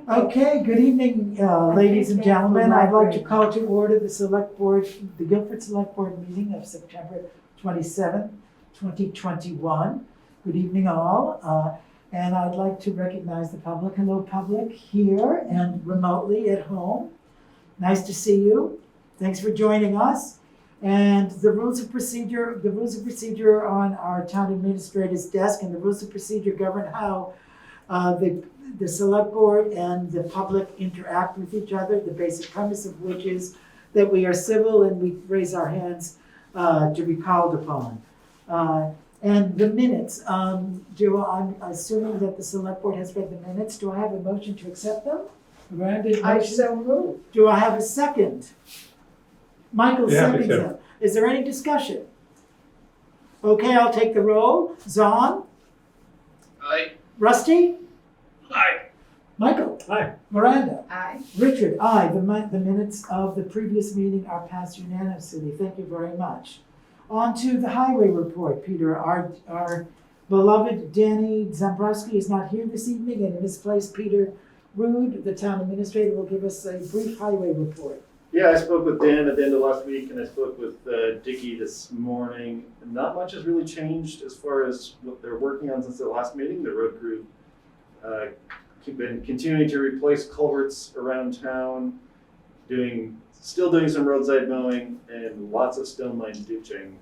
Okay, good evening, ladies and gentlemen. I'd like to call to order the Select Board, the Guilford Select Board meeting of September 27th, 2021. Good evening, all. And I'd like to recognize the public. Hello, public, here and remotely at home. Nice to see you. Thanks for joining us. And the rules of procedure are on our town administrator's desk, and the rules of procedure govern how the select board and the public interact with each other, the basic premise of which is that we are civil and we raise our hands to be called upon. And the minutes, I'm assuming that the select board has read the minutes. Do I have a motion to accept them? Miranda, I motion? so move. Do I have a second? Michael Yeah, seconds them. Is there any discussion? Okay, I'll take the roll. Zon? Aye. Rusty? Aye. Michael? Aye. Miranda? Aye. Richard? Aye. The minutes of the previous meeting are passed unanimously. Thank you very much. On to the highway report, Peter. Our beloved Danny Zambrowski is not here this evening, and in his place, Peter Rude, the town administrator, will give us a brief highway report. Yeah, I spoke with Dan at the end of last week, and I spoke with Dickie this morning. Not much has really changed as far as what they're working on since the last meeting. The road crew been continuing to replace culverts around town, still doing some roadside mowing, and lots of stone line ditching.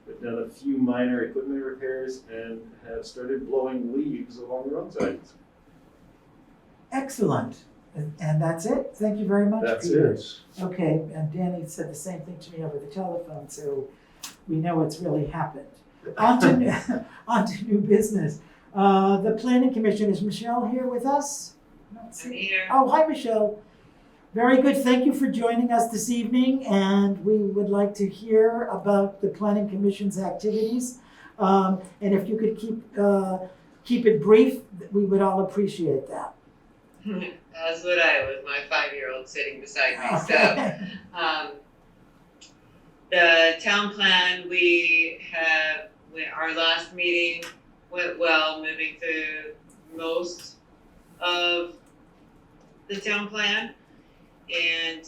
They've done a few minor equipment repairs and have started blowing leaves along the roadsides. Excellent. And that's it? Thank you very much, That's Peter. it. Okay, and Danny said the same thing to me over the telephone, so we know it's really happened. On to new business. The Planning Commission, is Michelle here with us? I'm here. Oh, hi, Michelle. Very good. Thank you for joining us this evening, and we would like to hear about the Planning Commission's activities. And if you could keep it brief, we would all appreciate that. As would I with my 5-year-old sitting beside me. Okay. So, the town plan, our last meeting went well, moving through most of the town plan. And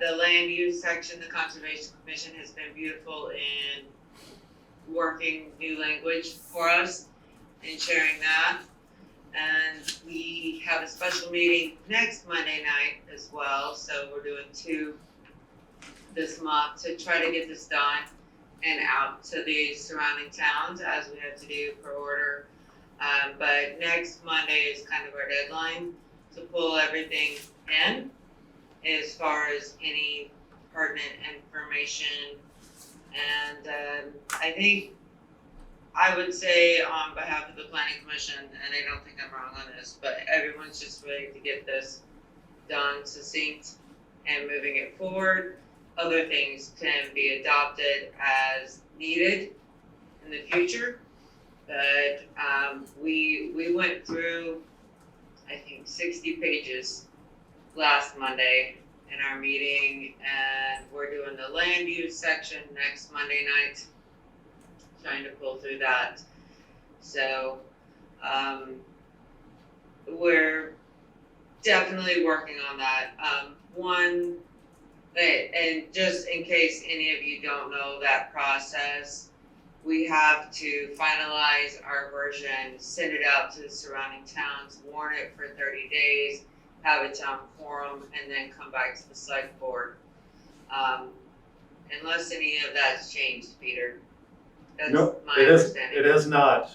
the land use section, the Conservation Commission has been beautiful in working new language for us and sharing that. And we have a special meeting next Monday night as well, so we're doing 2 this month to try to get this done and out to the surrounding towns as we have to do per order. But next Monday is kind of our deadline to pull everything in as far as any pertinent information. And I would say on behalf of the Planning Commission, and I don't think I'm wrong on this, but everyone's just ready to get this done succinct and moving it forward. Other things can be adopted as needed in the future. But we went through, I think, 60 pages last Monday in our meeting, and we're doing the land use section next Monday night. Trying to pull through that. So we're definitely working on that. And just in case any of you don't know that process, we have to finalize our version, send it out to the surrounding towns, warn it for 30 days, have a town forum, and then come back to the select board. Unless any of that's changed, Peter. That's my understanding. It has not.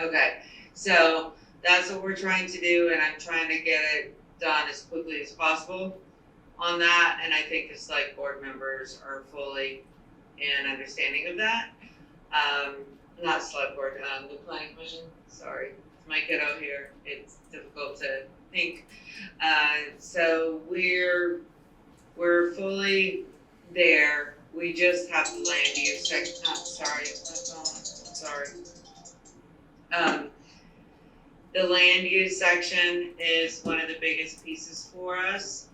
Okay, so that's what we're trying to do, and I'm trying to get it done as quickly as possible on that, and I think the select board members are fully in understanding of that. Not select board, the planning commission, sorry, it's my kiddo here, it's difficult to think. So we're fully there. We just have the land use section, the land use section is one of the biggest pieces for us,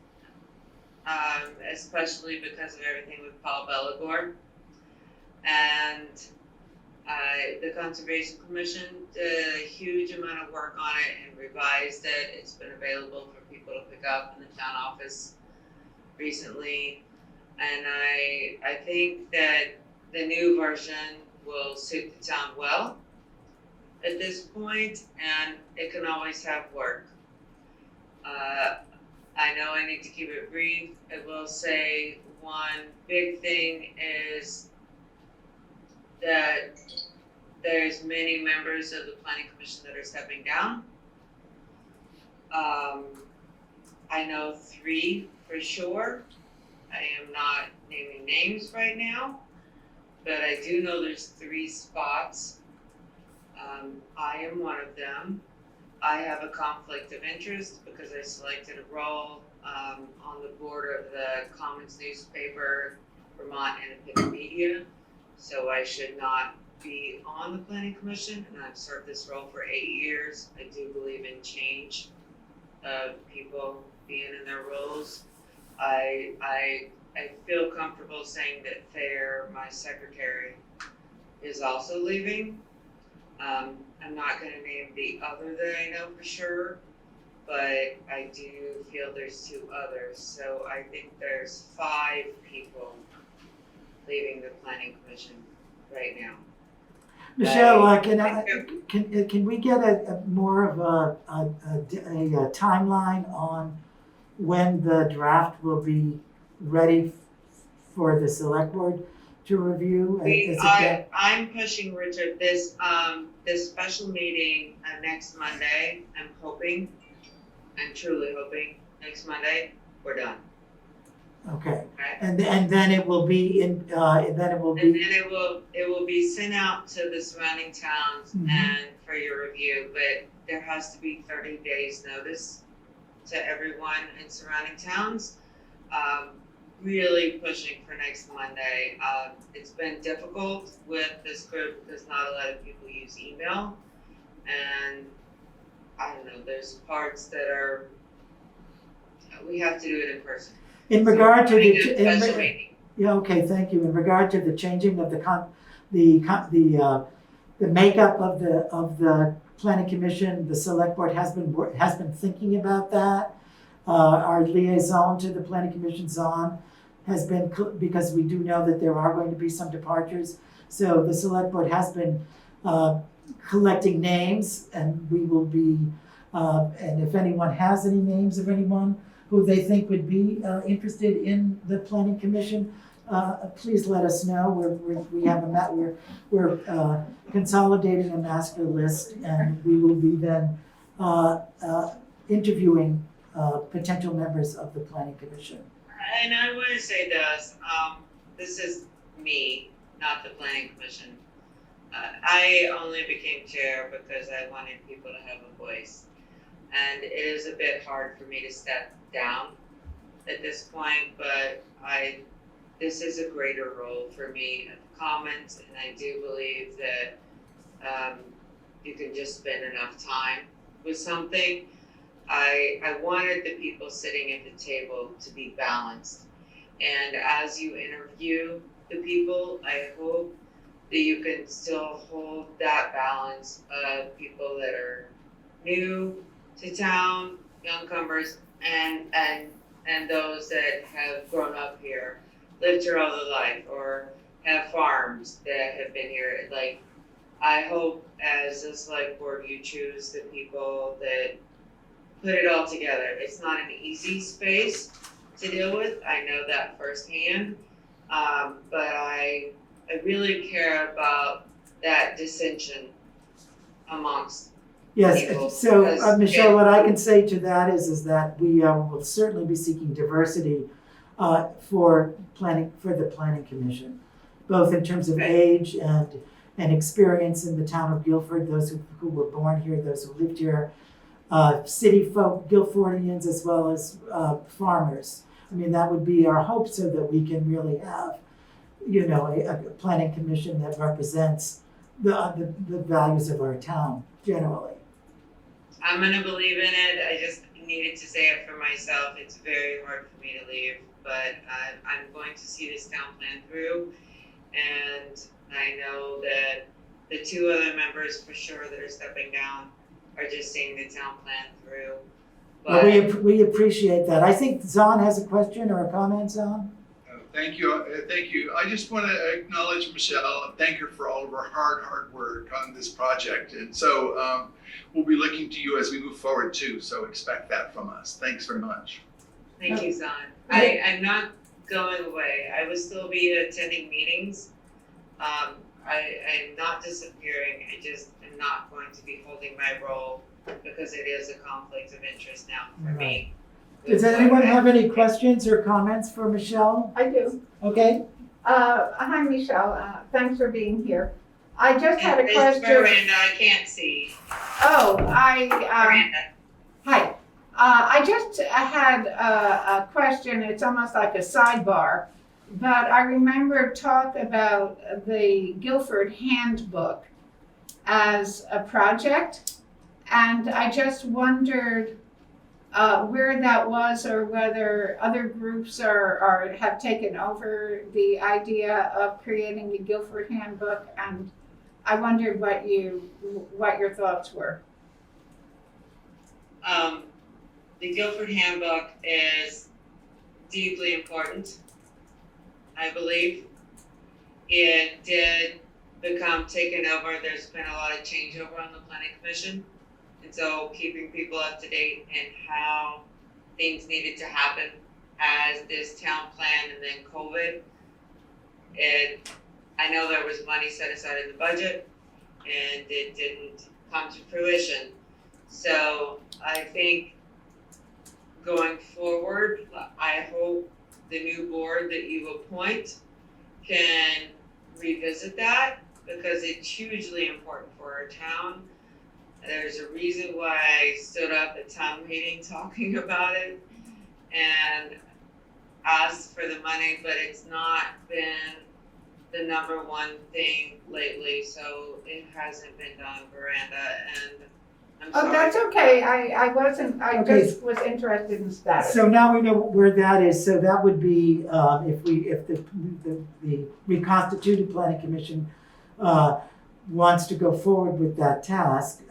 especially because of everything with Paul Bellagore. And The Conservation Commission did a huge amount of work on it and revised it. It's been available for people to pick up in the town office recently. And I think that the new version will suit the town well at this point, and it can always have work. I know I need to keep it brief. I will say one big thing is that there's many members of the planning commission that are stepping down. I know 3 for sure. I am not naming names right now, but I do know there's 3 spots. I am one of them. I have a conflict of interest because I selected a role on the board of the Commons newspaper, Vermont Independent Media. So I should not be on the planning commission, and I've served this role for 8 years. I do believe in change of people being in their roles. I feel comfortable saying that Thayer, my secretary, is also leaving. I'm not gonna name the other that I know for sure, but I do feel there's 2 others. So I think there's 5 people leaving the planning commission right now. Michelle, can we get a more of a timeline on when the draft will be ready for the select board to review? I'm pushing Richard, this special meeting next Monday, I'm truly hoping next Monday, we're done. Okay, Okay? and then it will be in, then it will And be, then it will be sent out to the surrounding towns Mhm. and for your review, but there has to be 30 days notice to everyone in surrounding towns. Really pushing for next Monday. It's been difficult with this group because not a lot of people use email. And I don't know, there's parts that we have to do it in person. in regard to Having the, a special meeting. yeah, okay, thank you. In regard to the changing of the makeup of the planning commission, the select board has been thinking about that. Our liaison to the planning commission, Zon, has been, because we do know that there are going to be some departures. So the select board has been collecting names, and we will be, and if anyone has any names of anyone who they think would be interested in the planning commission, please let us know. We're consolidating a master list, and we will be then interviewing potential members of the planning commission. And I want to say this is me, not the planning commission. I only became chair because I wanted people to have a voice. And it is a bit hard for me to step down at this point, but this is a greater role for me at the Commons, and I do believe that you can just spend enough time with something. I wanted the people sitting at the table to be balanced. And as you interview the people, I hope that you can still hold that balance of people that are new to town, newcomers, and those that have grown up here, lived here all their life, or have farms that have been here. Like, I hope as a select board you choose the people that put it all together. It's not an easy space to deal with, I know that firsthand, but I really care about that dissension amongst Yes, people, so because Michelle, what I can say to that is that we will certainly be seeking diversity for the planning commission, both in terms of age and experience in the town of Guilford, those who were born here, those who lived here, city folk, Guilfordians, as well as farmers. I mean, that would be our hope, so that we can really have, a planning commission that represents the values of our town generally. I'm gonna believe in it. I just needed to say it for myself. It's very hard for me to leave, but I'm going to see this town plan through, and I know that the two other members for sure that are stepping down are just seeing the town plan through. Well, But we appreciate that. I think Zahn has a question or a comment, Zahn? Thank you, thank you. I just want to acknowledge Michelle and thank her for all of her hard work on this project. And so we'll be looking to you as we move forward too, so expect that from us. Thanks very much. thank you, Zahn. I'm not going away. I will still be attending meetings. I'm not disappearing. I just am not going to be holding my role because it is a conflict of interest now for me. Does anyone have any questions or comments for Michelle? I do. Okay, Hi, Michelle. Thanks for being here. I just had a It's question. Miranda, I can't see. Oh, Miranda. hi. I just had a question. It's almost like a sidebar, but I remember talk about the Guilford handbook as a project, and I just wondered where that was, or whether other groups have taken over the idea of creating the Guilford handbook, and I wondered what your thoughts were. The Guilford handbook is deeply important, I believe. It did become taken over. There's been a lot of changeover on the planning commission. And so keeping people up to date and how things needed to happen as this town plan and then COVID. I know there was money set aside in the budget and it didn't come to fruition. So I think going forward, I hope the new board that you appoint can revisit that because it's hugely important for our town. There's a reason why I stood up at town meeting talking about it and asked for the money, but it's not been the number one thing lately, so it hasn't been done, Miranda, and I'm sorry. Oh, that's okay. I Okay. just was interested in status. so now we know where that is. So that would be, if the reconstituted planning commission wants to go forward with that task,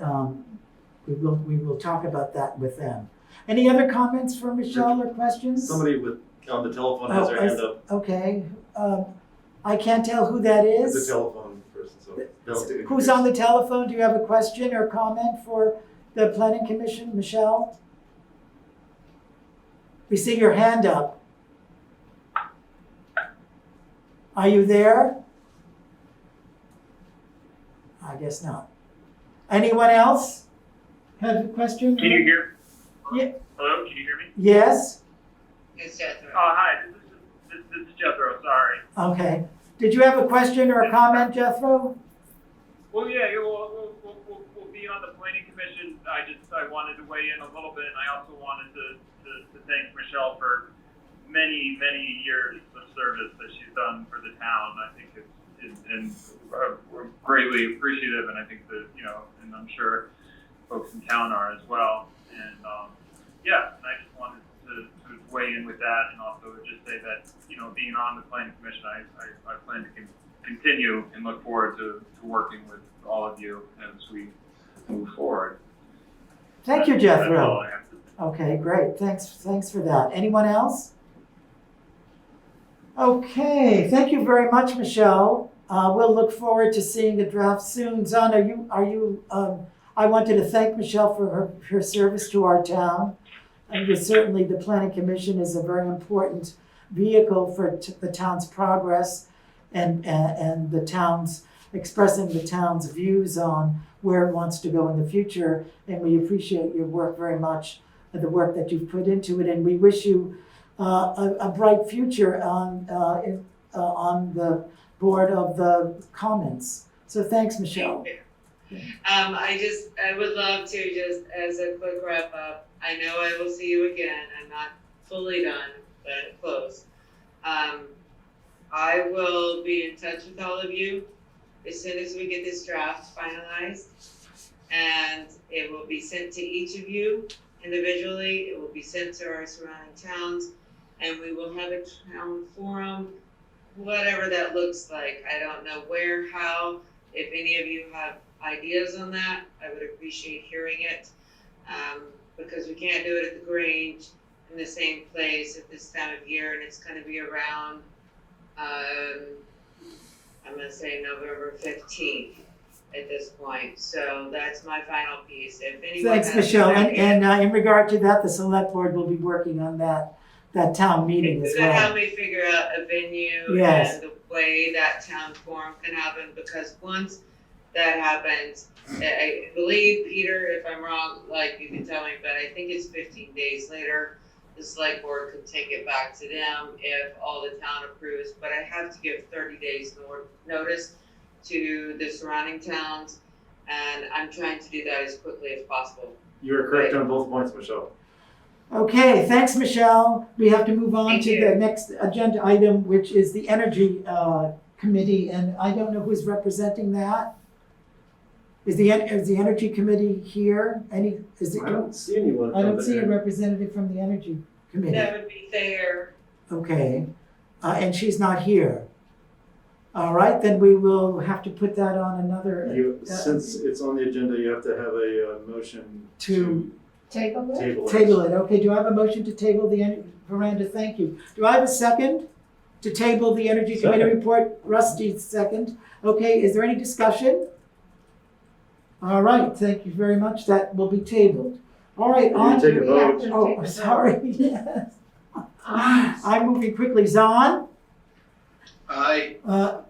we will talk about that with them. Any other comments for Michelle or questions? Somebody on the telephone has their hand up. Okay, I can't tell who that It's a is. telephone person, so they'll have to Who's on the telephone? Do you have a question or comment for the planning commission, Michelle? We see your hand up. Are you there? I guess not. Anyone else have a question? Can you hear? Yeah. Hello, can you hear me? Yes? It's Jethro. Oh, hi, this is Jethro, sorry. Okay. Did you have a question or a comment, Jethro? Well, yeah, we'll be on the planning commission. I wanted to weigh in a little bit, and I also wanted to thank Michelle for many years of service that she's done for the town. I think we're greatly appreciative, and I think that, and I'm sure folks in town are as well. And and I just wanted to weigh in with that, and also just say that, being on the planning commission, I plan to continue and look forward to working with all of you as we move forward. Thank you, That's Jethro. all I have to say. Okay, great. Thanks for that. Anyone else? Okay, thank you very much, Michelle. We'll look forward to seeing the draft soon. Zahn, I wanted to thank Michelle for her service to our town. And certainly the planning commission is a very important vehicle for the town's progress and the town's expressing the town's views on where it wants to go in the future. And we appreciate your work very much, the work that you've put into it. And we wish you a bright future on the board of the Commons. So thanks, Michelle. I would love to, just as a quick wrap up, I know I will see you again. I'm not fully done, but close. I will be in touch with all of you as soon as we get this draft finalized. And it will be sent to each of you individually. It will be sent to our surrounding towns. And we will have a town forum, whatever that looks like. I don't know where, how. if any of you have ideas on that, I would appreciate hearing it. Because we can't do it at the Grange in the same place at this time of year, and it's gonna be around, I'm gonna say November 15th at this point. So that's my final piece. If anyone Thanks, has Michelle. an idea- And in regard to that, the select board will be working on that town meeting If as you could help well. me figure out a venue Yes. and the way that town forum can happen, because once that happens, I believe, Peter, if I'm wrong, like, you can tell me, but I think it's 15 days later, the select board could take it back to them if all the town approves, but I have to give 30 days notice to the surrounding towns, and I'm trying to do that as quickly as possible. You are correct on both points, Michelle. Okay, thanks, Michelle. We have to move on Thank to you. the next agenda item, which is the Energy Committee, and I don't know who's representing that. Is the Energy Committee here? I don't see anyone. I from don't the see a end. representative from the Energy Committee. That would be fair. Okay, and she's not here. All right, then we will have to put that on another. Since it's on the agenda, you have to have a motion To Table it? table it. table it. Okay, do I have a motion to table the, Miranda, thank you. Do I have a second to table the Energy Committee Second. report? Rusty, second. Okay, is there any discussion? All right, thank you very much. That will be tabled. All right, You on take to. a We have vote. to take Oh, a vote. sorry, yes. Aye. I'm moving quickly. Zahn?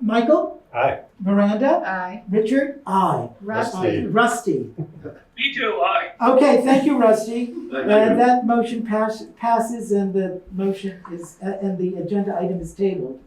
Michael? Aye. Miranda? Aye. Richard? Aye. Rusty. Rusty. Me too, aye. Okay, thank you, Rusty. Thank And you. that motion passes and the motion is, and the agenda item is tabled.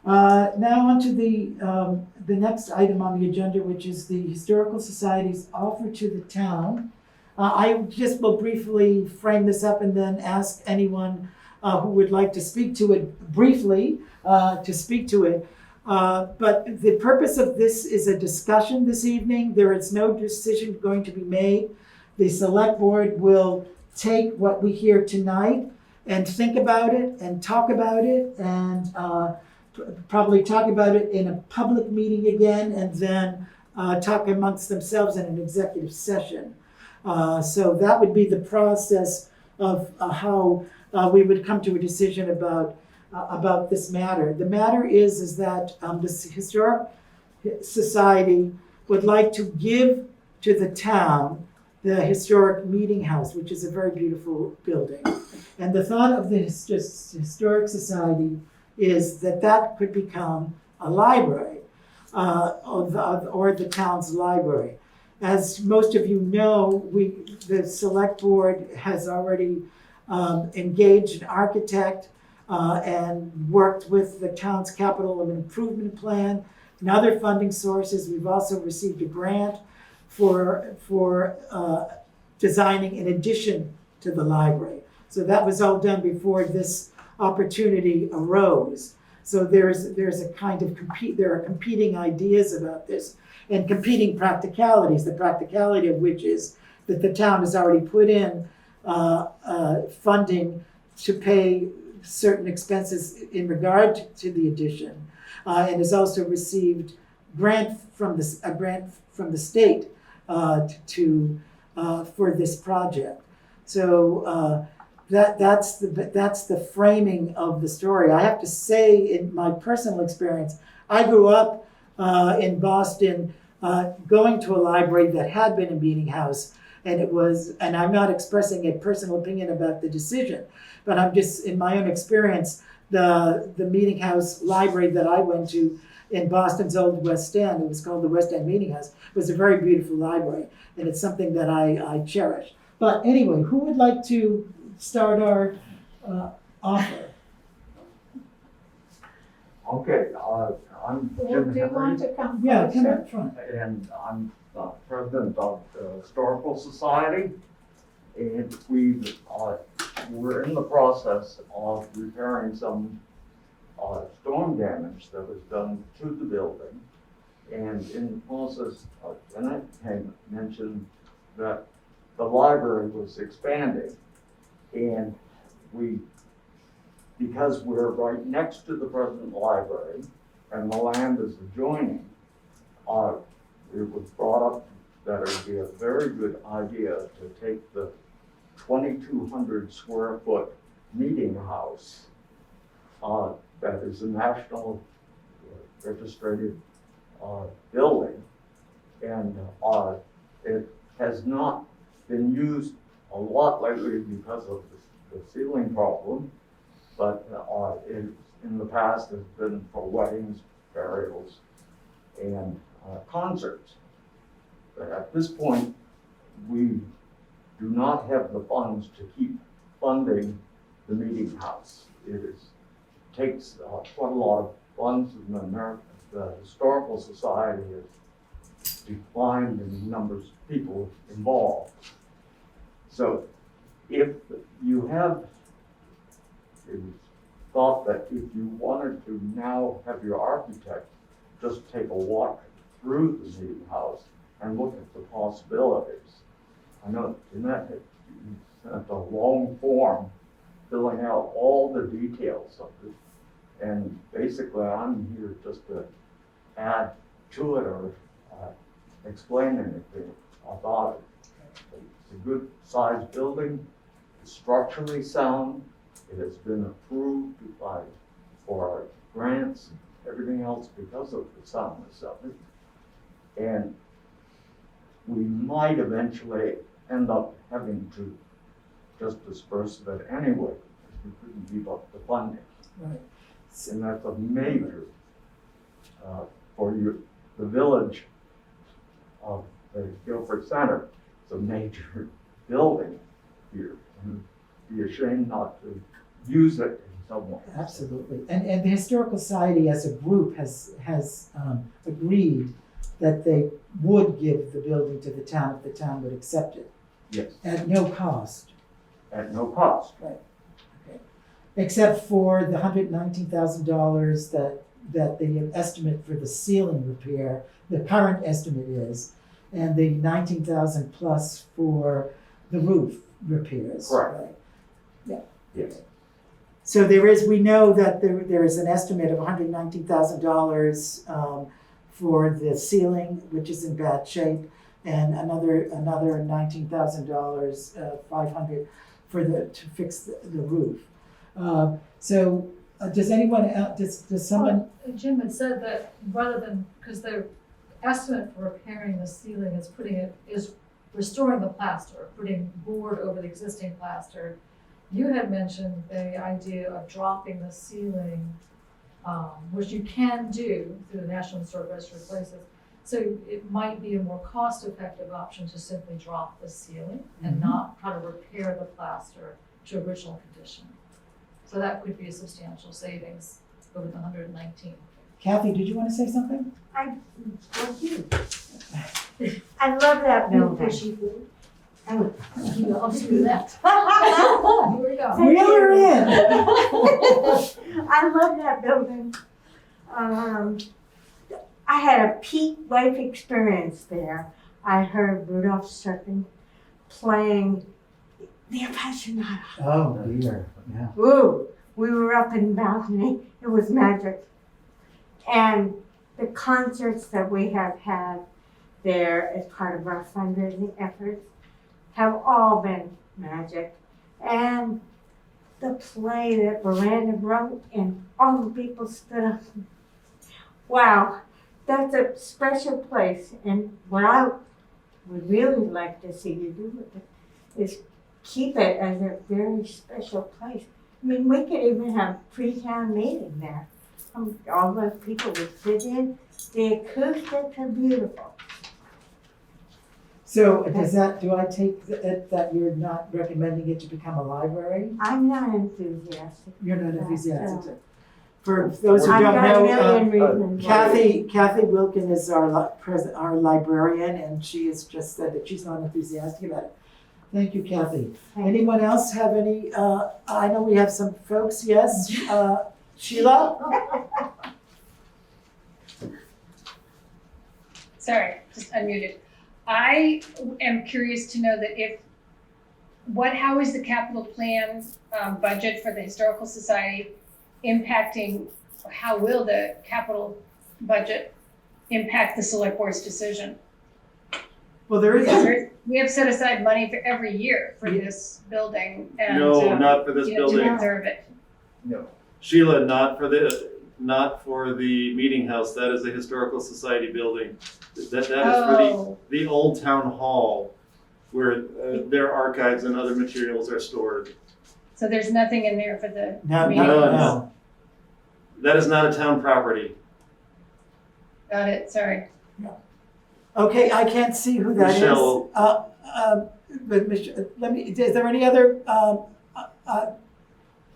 Now on to the next item on the agenda, which is the Historical Society's offer to the town. I just will briefly frame this up and then ask anyone who would like to speak to it briefly, to speak to it. But the purpose of this is a discussion this evening. There is no decision going to be made. The select board will take what we hear tonight and think about it and talk about it and probably talk about it in a public meeting again and then talk amongst themselves in an executive session. So that would be the process of how we would come to a decision about this matter. The matter is that the Historic Society would like to give to the town the historic meeting house, which is a very beautiful building. And the thought of the Historic Society is that that could become a library, or the town's library. As most of you know, the select board has already engaged an architect and worked with the town's capital improvement plan and other funding sources. We've also received a grant for designing in addition to the library. So that was all done before this opportunity arose. So there's a kind of there are competing ideas about this and competing practicalities, the practicality of which is that the town has already put in funding to pay certain expenses in regard to the addition, and has also received a grant from the state for this project. So that's the framing of the story. I have to say, in my personal experience, I grew up in Boston, going to a library that had been a meeting house, and I'm not expressing a personal opinion about the decision, but I'm just, in my own experience, the meeting house library that I went to in Boston's Old West End, it was called the West End Meeting House, was a very beautiful library, and it's something that I cherish. But anyway, who would like to start our offer? Okay, I'm Jim Do you want Henry, to come Yeah, come closer? up front. and I'm president of the Historical Society. And we're in the process of repairing some storm damage that was done to the building. And in the process, Jeanette had mentioned that the library was expanding. And because we're right next to the present library and the land is adjoining, it was brought up that it would be a very good idea to take the 2,200 square foot meeting house that is a national registered building, and it has not been used a lot lately because of the ceiling problem, but in the past has been for weddings, burials, and concerts. But at this point, we do not have the funds to keep funding the meeting house. Takes quite a lot of funds, and the Historical Society has declined in the numbers of people involved. So if you have, it was thought that if you wanted to now have your architect just take a walk through the meeting house and look at the possibilities. I know Jeanette had sent a long form filling out all the details of it. And basically I'm here just to add to it or explain anything about it. It's a good sized building, it's structurally sound, it has been approved for grants, everything else because of the soundness of it. And we might eventually end up having to just disperse of it anyway, because we couldn't keep up the funding. Right. And that's a major, for the village of the Guilford Center, it's a major building here. And it'd be a shame not to use it in some way. Absolutely. And the Historical Society as a group has agreed that they would give the building to the town if the town would accept it, Yes, at no cost. at no cost. Except for the $119,000 that the estimate for the ceiling repair, the current estimate is, and the $19,000 plus for the roof repairs. Correct. Right? Yeah. Yes. So we know that there is an estimate of $119,000 for the ceiling, which is in bad shape, and another $19,000, $500 to fix the roof. Does anyone else, does someone? Jim had said that rather than, because their estimate for repairing the ceiling is restoring the plaster, putting board over the existing plaster. You had mentioned the idea of dropping the ceiling, which you can do through the National Historic Register of Places. So it might be a more cost-effective option to simply drop the ceiling and not try to repair the plaster to original condition. So that could be a substantial savings over the 119. Kathy, did you want to say something? I love that building. I'll do that. Here we go. Reel her in. I love that building. I had a peak life experience there. I heard Rudolph Serpent playing the Appassionata. Oh dear, yeah. Ooh, we were up in the balcony. It was magic. And the concerts that we have had there as part of our fundraising efforts have all been magic. And the play that Miranda wrote and all the people stood up. Wow, that's a special place. And what I would really like to see you do with it is keep it as a very special place. I mean, we could even have pre-town meeting there. All those people would sit in. The acoustics are beautiful. So do I take it that you're not recommending it to become a library? I'm not enthusiastic. You're not about enthusiastic. that. For those who I've don't got a know, million reasons. Kathy Wilkin is our librarian, and she has just said that she's not enthusiastic about it. Thank you, Kathy. Anyone else have any, I know we have some folks, yes? Sheila? Sorry, just unmuted. I am curious to know that how is the capital plan budget for the Historical Society impacting, how will the capital budget impact the select board's decision? Well, there is, We have set aside money for every year for this building and. No, not for this To building. preserve it. No. Sheila, not for the meeting house. That is a historical society building. That is for the old town hall where their archives and other materials are stored. So there's nothing in there for the no, meeting no, house? no. That is not a town property. Got it, sorry. Okay, I can't see who that is. Michelle. But is there any other,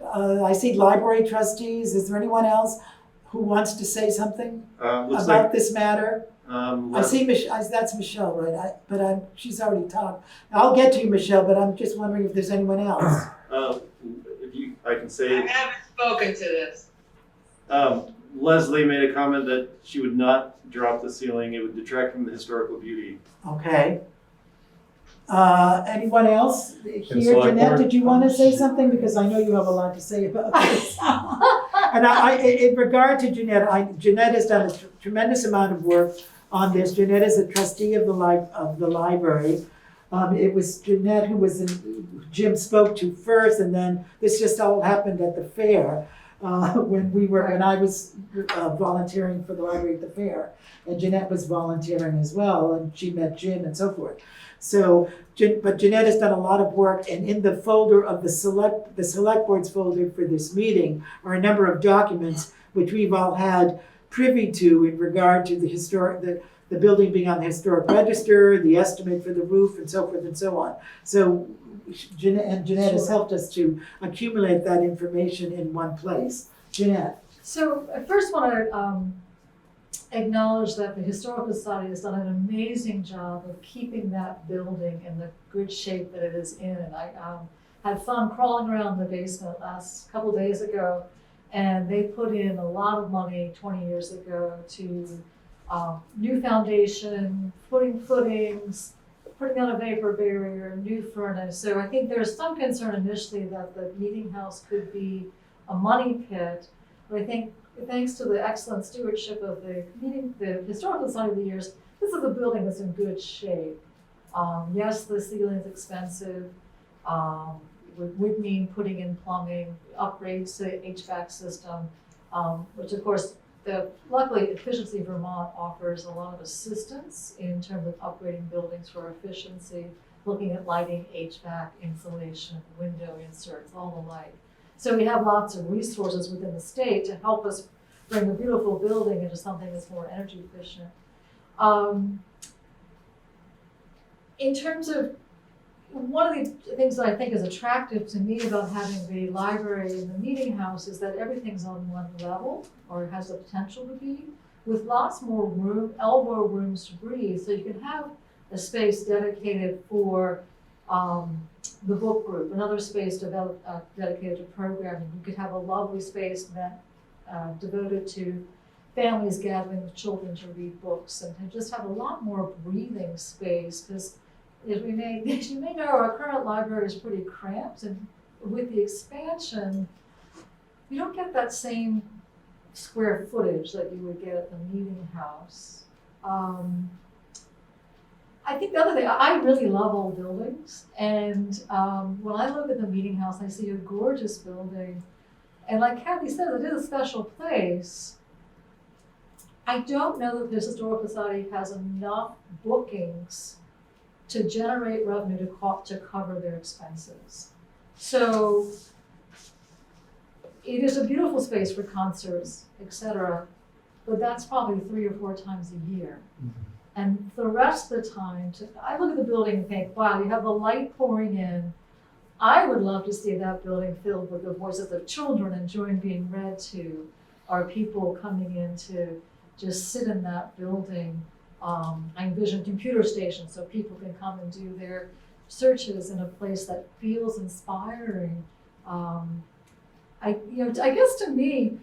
I see library trustees. Is there anyone else who wants to say something Looks about like, this matter? I see that's Michelle, right? She's already talked. I'll get to you, Michelle, but I'm just wondering if there's anyone else. I can I say, haven't spoken to this. Leslie made a comment that she would not drop the ceiling. It would detract from the historical beauty. Okay. Anyone else here? select Jeanette, board? did you want to say something? Because I know you have a lot to say about this. And in regard to Jeanette, Jeanette has done a tremendous amount of work on this. Jeanette is a trustee of the library. It was Jeanette who Jim spoke to first, and then this just all happened at the fair. When I was volunteering for the library at the fair, and Jeanette was volunteering as well, and she met Jim and so forth. So, but Jeanette has done a lot of work, and in the folder of the select board's folder for this meeting are a number of documents which we've all had privy to in regard to the building being on the historic register, the estimate for the roof, and so forth and so on. So Jeanette has helped us to accumulate that information in one place. Jeanette. So I first want to acknowledge that the Historical Society has done an amazing job of keeping that building in the good shape that it is in. And I had fun crawling around the basement last couple days ago, and they put in a lot of money 20 years ago to new foundation, putting footings, putting on a vapor barrier, new furnace. So I think there's some concern initially that the meeting house could be a money pit. But I think thanks to the excellent stewardship of the Historical Society of the years, this is a building that's in good shape. Yes, the ceiling's expensive. Would mean putting in plumbing, upgrades to the HVAC system, which of course, luckily Efficiency Vermont offers a lot of assistance in terms of upgrading buildings for efficiency, looking at lighting, HVAC, insulation, window inserts, all the like. So we have lots of resources within the state to help us bring a beautiful building into something that's more energy efficient. In terms of one of the things that I think is attractive to me about having the library and the meeting house is that everything's on one level, or has the potential to be, with lots more room, elbow rooms to breathe. So you can have a space dedicated for the book group, another space dedicated to programming. You could have a lovely space devoted to families gathering with children to read books, and just have a lot more breathing space, because as you may know, our current library is pretty cramped, and with the expansion, you don't get that same square footage that you would get at the meeting house. I think the other thing, I really love old buildings, and when I look at the meeting house, I see a gorgeous building, and like Kathy said, it is a special place. I don't know that the Historical Society has enough bookings to generate revenue to cover their expenses. So it is a beautiful space for concerts, etc., but that's probably 3 or 4 times a year. And the rest of the time, I look at the building and think, wow, you have the light pouring in. I would love to see that building filled with the voices of children enjoying being read to, or people coming in to just sit in that building. I envision computer stations so people can come and do their searches in a place that feels inspiring. I guess to me,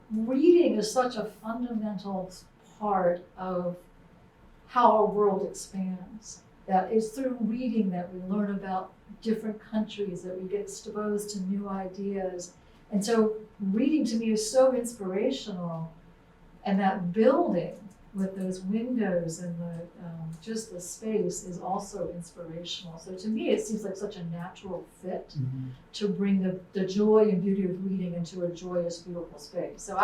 reading is such a fundamental part of how our world expands. That it's through reading that we learn about different countries, that we get exposed to new ideas. And so reading to me is so inspirational. And that building with those windows and just the space is also inspirational. So to me, it seems like such a natural fit to bring the joy and beauty of reading into a joyous, beautiful space. So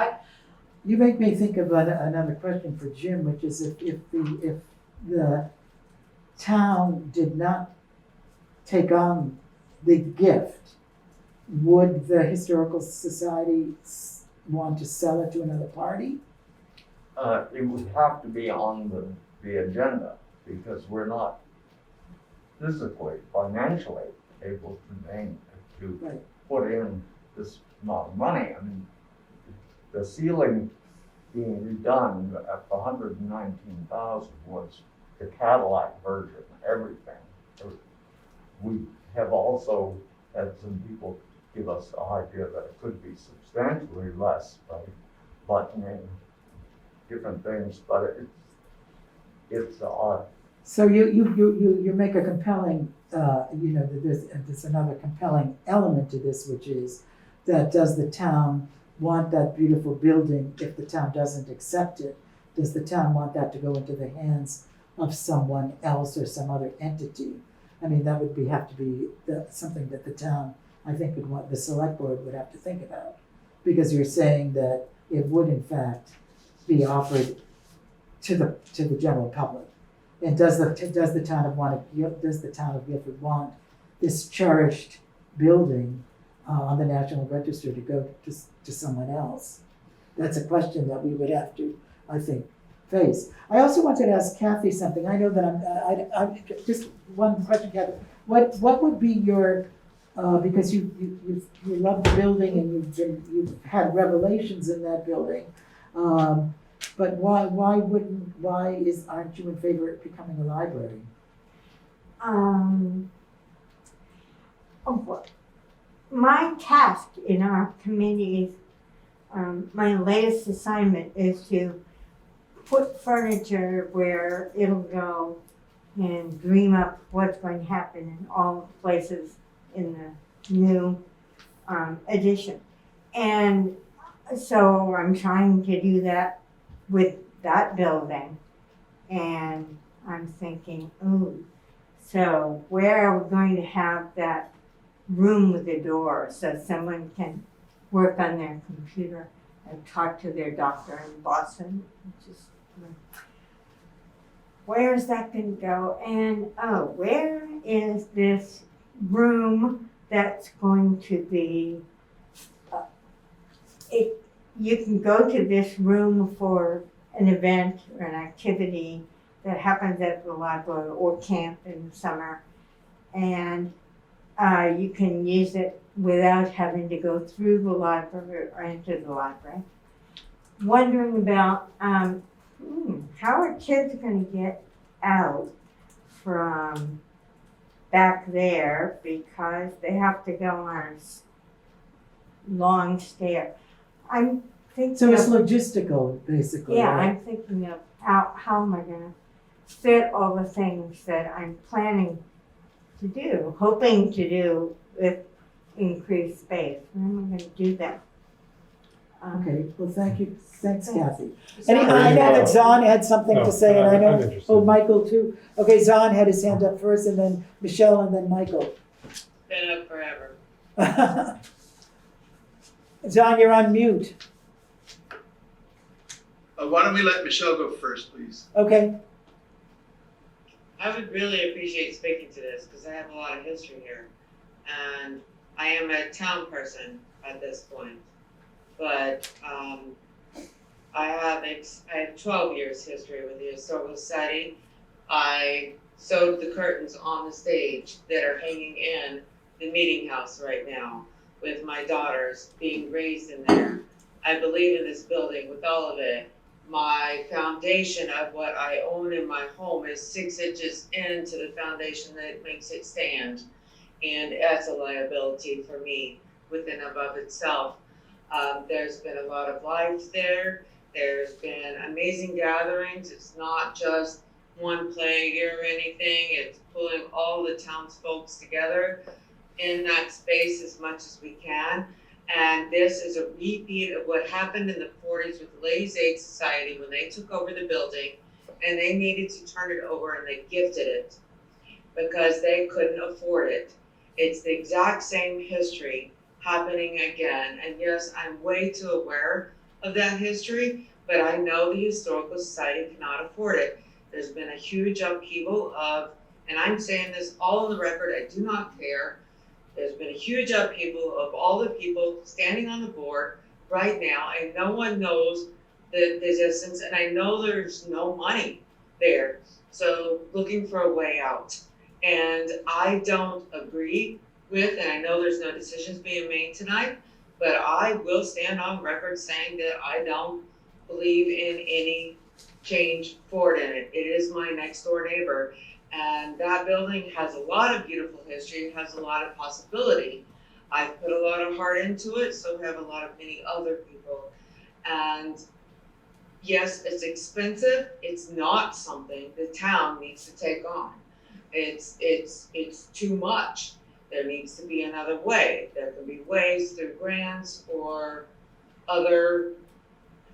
You make me think of another question for Jim, which is if the town did not take on the gift, would the Historical Society want to sell it to another party? It would have to be on the agenda because we're not physically, financially able to Right. put in this amount of money. I mean, the ceiling being redone at the 119,000 was the Cadillac version, everything. We have also had some people give us the idea that it could be substantially less by buttoning different things, but it's So you make a compelling, there's another compelling element to this, which is that does the town want that beautiful building if the town doesn't accept it? Does the town want that to go into the hands of someone else or some other entity? I mean, that would have to be something that the town, I think, the select board would have to think about. Because you're saying that it would in fact be offered to the general public. And does the town of Guilford want this cherished building on the National Register to go to someone else? That's a question that we would have to, I think, face. I also wanted to ask Kathy something. I know that I'm just one question, Kathy. What would be your because you love the building and you've had revelations in that building. But aren't you in favor of becoming a library? My task in our committee, my latest assignment is to put furniture where it'll go and dream up what's going to happen in all the places in the new edition. And so I'm trying to do that with that building. And I'm thinking, so where are we going to have that room with a door so someone can work on their computer and talk to their doctor in Boston? Where is that going to go? And where is this room that's going to be? You can go to this room for an event or an activity that happens at the library or camp in the summer, and you can use it without having to go through the library or into the library. Wondering about how are kids going to get out from back there because they have to go on a long stair. I'm thinking So it's logistical, basically. yeah, right? I'm thinking of how am I going to fit all the things that I'm planning to do, hoping to do with increased space. How am I going to do that? Okay, well, thank you. Thanks, Kathy. So- I know that Zahn had something to say, and I I'm know, interested. Michael too. Okay, Zahn had his hand up first, and then Michelle, and then Michael. Been up forever. Zahn, you're on mute. Why don't we let Michelle go first, please? Okay, I would really appreciate speaking to this because I have a lot of history here. And I am a town person at this point. But I have 12 years history with the Historical Society. I sewed the curtains on the stage that are hanging in the meeting house right now with my daughters being raised in there. I believe in this building with all of it. My foundation of what I own in my home is 6 inches into the foundation that makes it stand. And that's a liability for me within and above itself. There's been a lot of life there. There's been amazing gatherings. It's not just one play a year or anything. It's pulling all the townsfolk together in that space as much as we can. And this is a repeat of what happened in the 40s with the Ladies' Aid Society when they took over the building and they needed to turn it over and they gifted it because they couldn't afford it. It's the exact same history happening again. And yes, I'm way too aware of that history, but I know the Historical Society cannot afford it. There's been a huge upheaval of, and I'm saying this all on the record, I do not care. There's been a huge upheaval of all the people standing on the board right now, and no one knows the distance, and I know there's no money there. So looking for a way out. And I don't agree with, and I know there's no decisions being made tonight, but I will stand on record saying that I don't believe in any change forward in it. It is my next door neighbor. And that building has a lot of beautiful history, it has a lot of possibility. I've put a lot of heart into it, so have a lot of many other people. And yes, it's expensive, it's not something the town needs to take on. It's too much. There needs to be another way. There can be ways through grants or other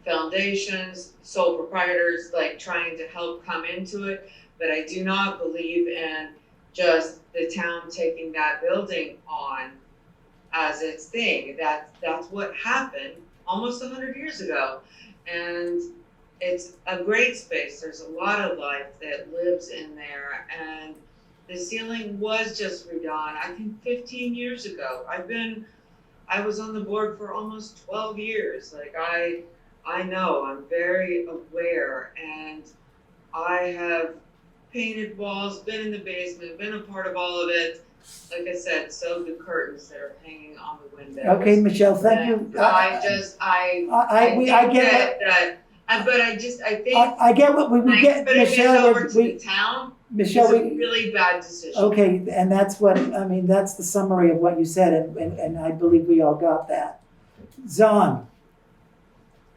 foundations, sole proprietors, like trying to help come into it. But I do not believe in just the town taking that building on as its thing. That's what happened almost 100 years ago. And it's a great space. There's a lot of life that lives in there. And the ceiling was just redone, I think 15 years ago. I was on the board for almost 12 years. Like I know, I'm very aware, and I have painted walls, been in the basement, been a part of all of it. Like I said, sewed the curtains that are hanging on the windows. Okay, Michelle, thank you. And I get what we get, putting this Michelle. over to the town is Michelle, a really bad decision. okay, and that's what, I mean, that's the summary of what you said, and I believe we all got that. Zahn,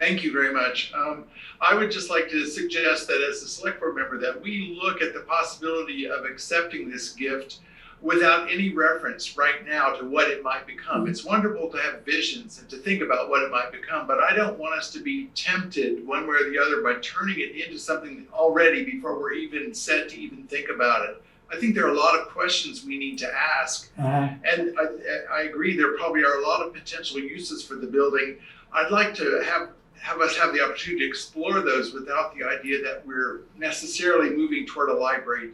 Thank you very much. I would just like to suggest that as a select board member that we look at the possibility of accepting this gift without any reference right now to what it might become. It's wonderful to have visions and to think about what it might become, but I don't want us to be tempted one way or the other by turning it into something already before we're even set to even think about it. I think there are a lot of questions we need to ask. And I agree, there probably are a lot of potential uses for the building. I'd like to have us have the opportunity to explore those without the idea that we're necessarily moving toward a library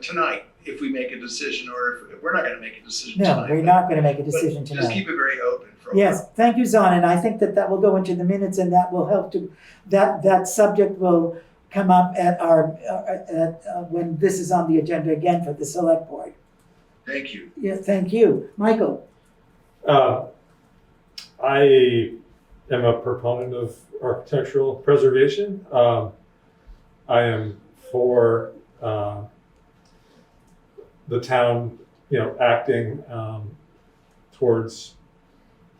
tonight if we make a decision, or if we're not going to make a decision no, tonight. we're not going to make a decision Just tonight. keep it very open for a Yes, while. thank you, Zahn, and I think that will go into the minutes, and that will help to, that subject will come up at our, when this is on the agenda again for the select board. Thank you. Yeah, thank you. Michael? I am a proponent of architectural preservation. I am for the town, acting towards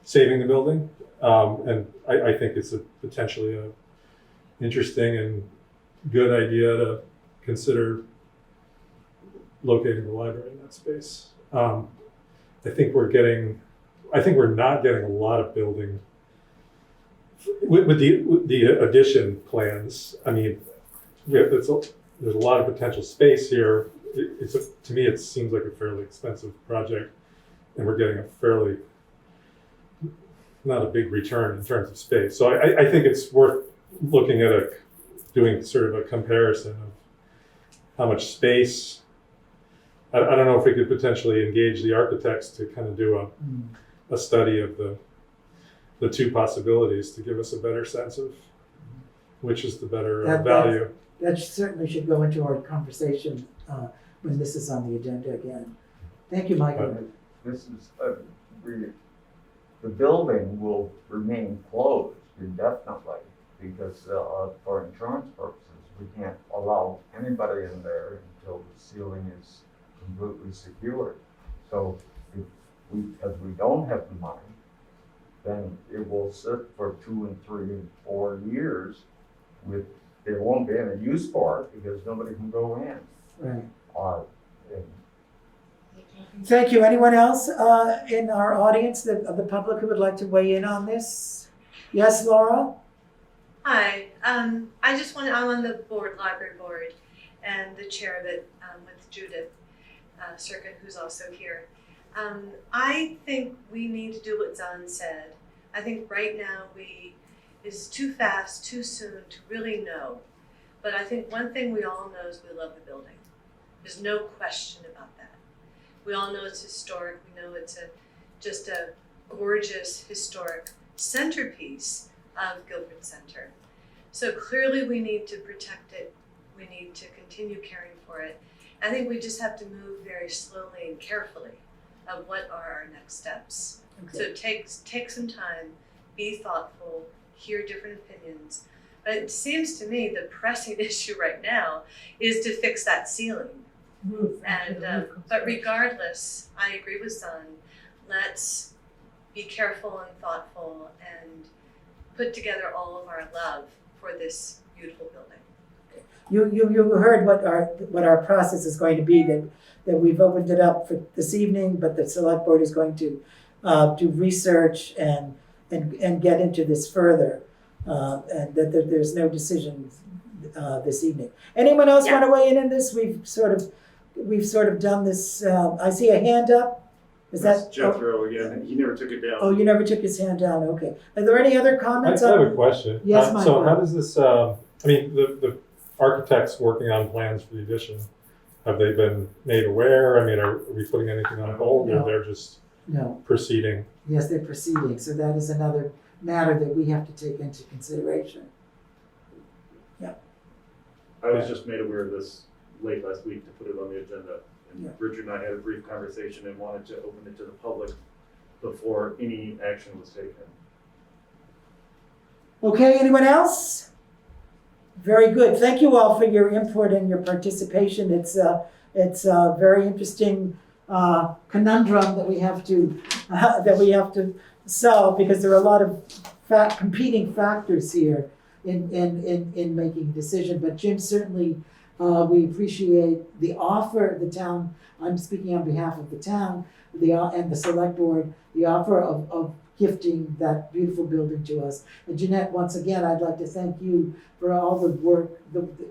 saving the building, and I think it's potentially a interesting and good idea to consider locating the library in that space. I think we're not getting a lot of building with the addition plans. I mean, there's a lot of potential space here. To me, it seems like a fairly expensive project, and we're getting a fairly, not a big return in terms of space. So I think it's worth looking at doing sort of a comparison of how much space. I don't know if we could potentially engage the architects to kind of do a study of the two possibilities to give us a better sense of which is the better value. That certainly should go into our conversation when this is on the agenda again. Thank you, Michael. This is, the building will remain closed indefinitely because for insurance purposes, we can't allow anybody in there until the ceiling is completely secured. So as we don't have the money, then it will sit for 2 and 3 and 4 years there won't be any use for it because nobody can go in. Right. Thank you. Anyone else in our audience of the public who would like to weigh in on this? Yes, Laura? Hi, I just want, I'm on the board, library board, and the chair of it with Judith Circuit, who's also here. I think we need to do what Zahn said. I think right now it's too fast, too soon to really know. But I think one thing we all know is we love the building. There's no question about that. We all know it's historic. We know it's just a gorgeous historic centerpiece of Guilford Center. So clearly we need to protect it. We need to continue caring for it. I think we just have to move very slowly and carefully of what are our next steps. Okay. So take some time, be thoughtful, hear different opinions. But it seems to me the pressing issue right now is to fix that ceiling. But regardless, I agree with Zahn. Let's be careful and thoughtful and put together all of our love for this beautiful building. You heard what our process is going to be, that we've opened it up for this evening, but the select board is going to do research and get into this further, and that there's no decision this evening. Anyone else want to weigh in on this? We've sort of done this. I see a hand up. Is That's that Jethro again. He never took it down. Oh, you never took his hand down. Okay. Are there any other I comments? have a question. Yes, So Michael. how does this, I mean, the architects working on plans for the addition, have they been made aware? I mean, are we putting anything on hold, No. or they're just No. proceeding? Yes, they're proceeding. So that is another matter that we have to take into consideration. I was just made aware of this late last week to put it on the agenda. And Yeah. Richard and I had a brief conversation and wanted to open it to the public before any action was taken. Okay, anyone else? Very good. Thank you all for your input and your participation. It's a very interesting conundrum that we have to solve, because there are a lot of competing factors here in making a decision. But Jim, certainly we appreciate the offer the town. I'm speaking on behalf of the town, and the select board, the offer of gifting that beautiful building to us. And Jeanette, once again, I'd like to thank you for all the work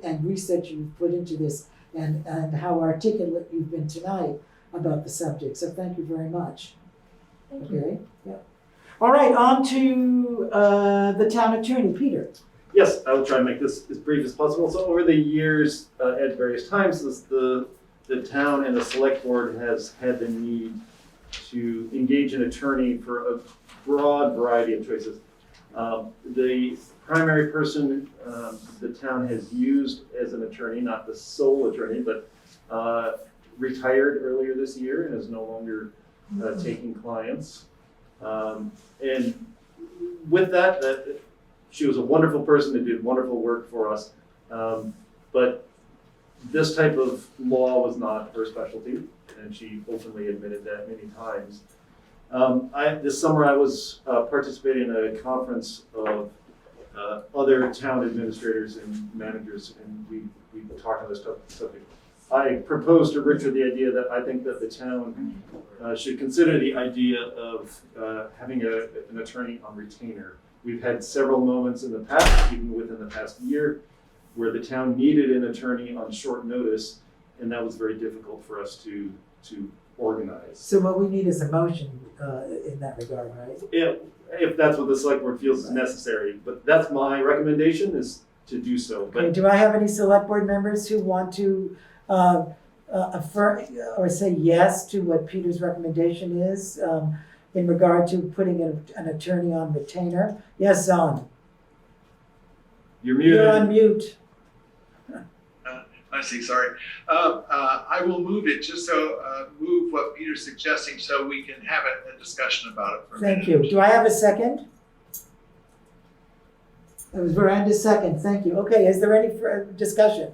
and research you've put into this, and how articulate you've been tonight about the subject. So thank you very much. Thank you. Okay. Yep. All right, on to the town attorney, Peter. Yes, I will try and make this as brief as possible. So over the years, at various times, the town and the select board has had the need to engage an attorney for a broad variety of choices. The primary person the town has used as an attorney, not the sole attorney, but retired earlier this year and is no longer taking clients. And with that, she was a wonderful person that did wonderful work for us. But this type of law was not her specialty, and she openly admitted that many times. This summer I was participating in a conference of other town administrators and managers, and we talked on this subject. I proposed to Richard the idea that I think that the town should consider the idea of having an attorney on retainer. We've had several moments in the past, even within the past year, where the town needed an attorney on short notice, and that was very difficult for us to organize. So what we need is a motion in that regard, right? If that's what the select board feels is necessary, but that's my recommendation, is to do so. Okay, But do I have any select board members who want to affirm or say yes to what Peter's recommendation is in regard to putting an attorney on retainer? Yes, Zahn? you're muted. You're on mute. I see, sorry. I will move it, just so, move what Peter's suggesting so we can have a discussion about it for a minute. Thank you. Do I have a second? It was Miranda's second. Thank you. Okay, is there any discussion?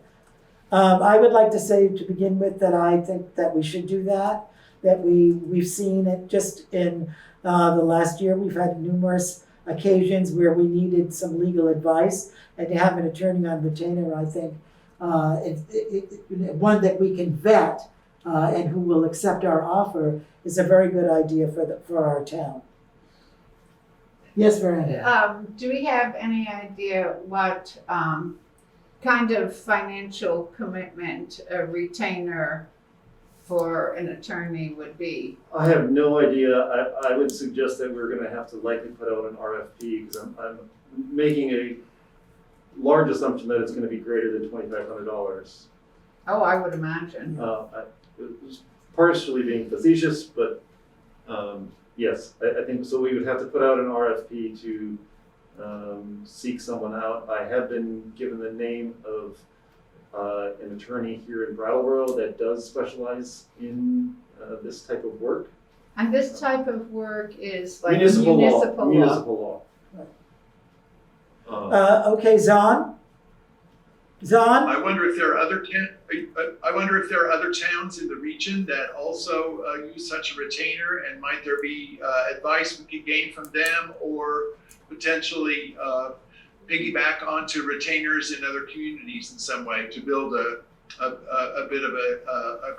I would like to say to begin with that I think that we should do that, we've seen it just in the last year. We've had numerous occasions where we needed some legal advice, and to have an attorney on retainer, I think, one that we can vet and who will accept our offer is a very good idea for our town. Yes, Veranda? Do we have any idea what kind of financial commitment a retainer for an attorney would be? I have no idea. I would suggest that we're gonna have to likely put out an RFP, because I'm making a large assumption that it's gonna be greater than $2,500. Oh, I would imagine. It was partially being facetious, but yes, I think so. We would have to put out an RFP to seek someone out. I have been given the name of an attorney here in Brattleboro that does specialize in this type of work. And this type of work is like Municipal law. municipal law. Municipal law. Okay, Zahn? Zahn? I wonder if there are other towns in the region that also use such a retainer, and might there be advice we could gain from them, or potentially piggyback onto retainers in other communities in some way to build a bit of a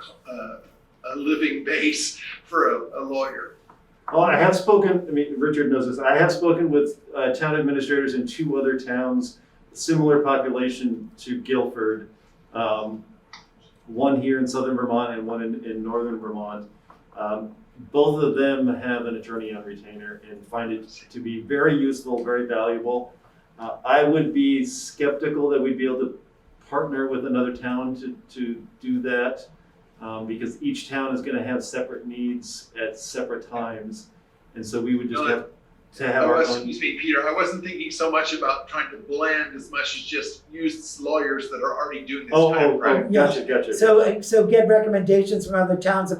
living base for a lawyer. Oh, I have spoken, I mean, Richard knows this, I have spoken with town administrators in 2 other towns, similar population to Guilford, one here in southern Vermont and one in northern Vermont. Both of them have an attorney on retainer and find it to be very useful, very valuable. I would be skeptical that we'd be able to partner with another town to do that, because each town is going to have separate needs at separate times, and so we would just have to have our own. Excuse me, Peter. I wasn't thinking so much about trying to blend as much as just use lawyers that are already doing this kind of practice. Gotcha. So get recommendations from other towns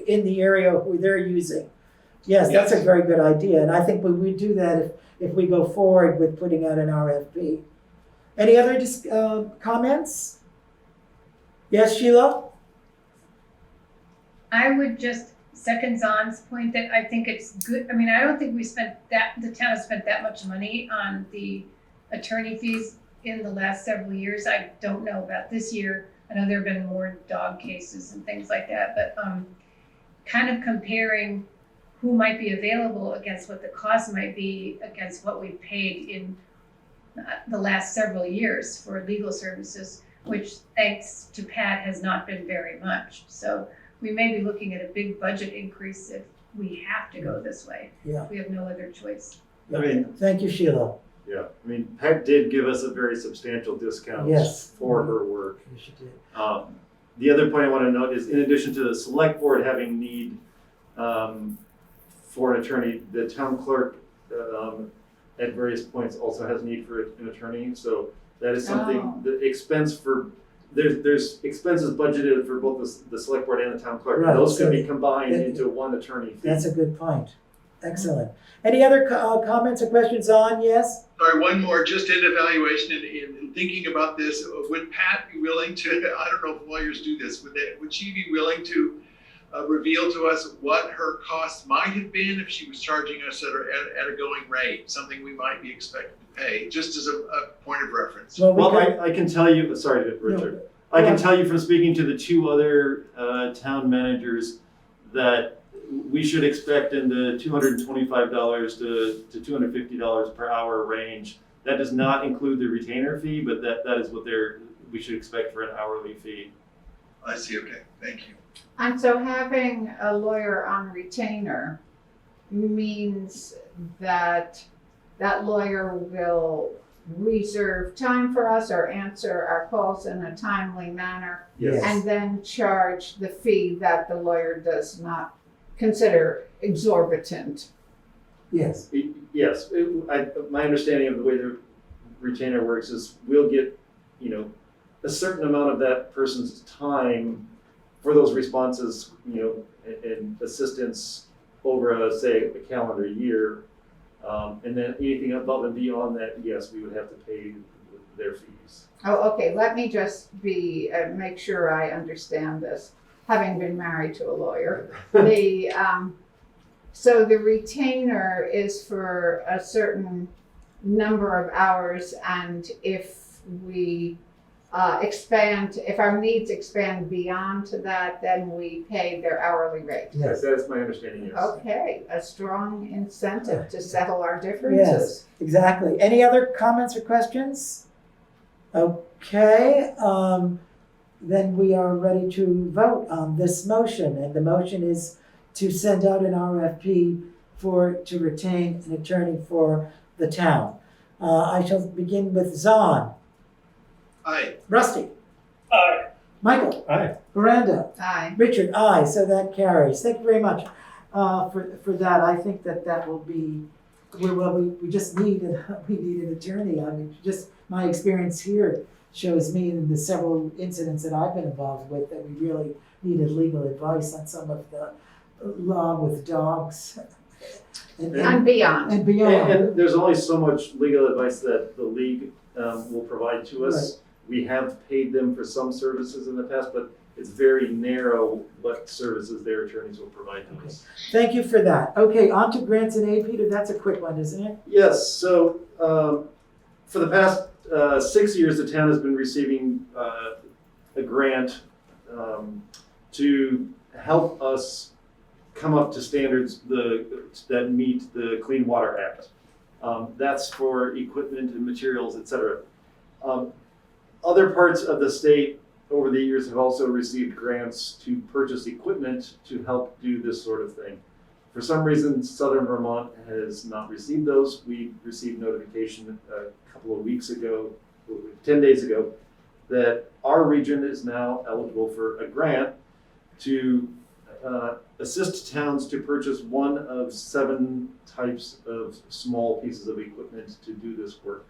in the area who they're using. Yes, that's a very good idea, and I think we do that if we go forward with putting out an RFP. Any other comments? Yes, Sheila? I would just second Zahn's point that I think it's good. I mean, I don't think the town has spent that much money on the attorney fees in the last several years. I don't know about this year. I know there have been more dog cases and things like that, but kind of comparing who might be available against what the cost might be against what we paid in the last several years for legal services, which thanks to Pat has not been very much. So we may be looking at a big budget increase if we have to go this way. Yeah. We have no other choice. I mean, thank you, Sheila. yeah, I mean, Pat did give us a very substantial discount for her work. Yes, she did. The other point I want to note is, in addition to the select board having need for an attorney, the town clerk at various points also has need for an attorney. So that is something, the expense for, there's expenses budgeted for both the select board and the town clerk. Right, Those so can be combined into one attorney fee. That's a good point. Excellent. Any other comments or questions on? Yes? Sorry, one more, just in evaluation and in thinking about this, would Pat be willing to, I don't know if lawyers do this, would she be willing to reveal to us what her costs might have been if she was charging us at a going rate, something we might be expected to pay, just as a point of reference? Well, I can tell you, sorry, Richard. No. I can tell you from speaking to the 2 other town managers that we should expect in the $225 to $250 per hour range. That does not include the retainer fee, but that is what we should expect for an hourly fee. I see, okay, thank you. And so having a lawyer on retainer means that that lawyer will reserve time for us or answer our calls in a timely manner, Yes. and then charge the fee that the lawyer does not consider exorbitant. Yes. Yes, my understanding of the way the retainer works is we'll get, a certain amount of that person's time for those responses, and assistance over, say, a calendar year. And then anything above and beyond that, yes, we would have to pay their fees. Oh, okay, let me just make sure I understand this, having been married to a lawyer. So the retainer is for a certain number of hours, and if we expand, if our needs expand beyond to that, then we pay their hourly rate. Yes, that is my understanding, yes. Okay, a strong incentive to settle our Yes, differences. exactly. Any other comments or questions? Okay, then we are ready to vote on this motion, and the motion is to send out an RFP to retain an attorney for the town. I shall begin with Zahn, Aye. Rusty, Aye. Michael, Aye. Miranda, Aye. Richard, aye, so that carries. Thank you very much for that. I think that will be, we just need, we need an attorney. I mean, just my experience here shows me in the several incidents that I've been involved with that we really needed legal advice on some of the law with dogs And beyond. and beyond. And there's only so much legal advice that the league will provide to us. We have paid them for some services in the past, but it's very narrow what services their attorneys will provide to us. Thank you for that. Okay, on to grants and aid, Peter. That's a quick one, isn't it? Yes, so for the past 6 years, the town has been receiving a grant to help us come up to standards that meet the Clean Water Act. That's for equipment and materials, et cetera. Other parts of the state over the years have also received grants to purchase equipment to help do this sort of thing. For some reason, Southern Vermont has not received those. We received notification a couple of weeks ago, 10 days ago, that our region is now eligible for a grant to assist towns to purchase one of 7 types of small pieces of equipment to do this work.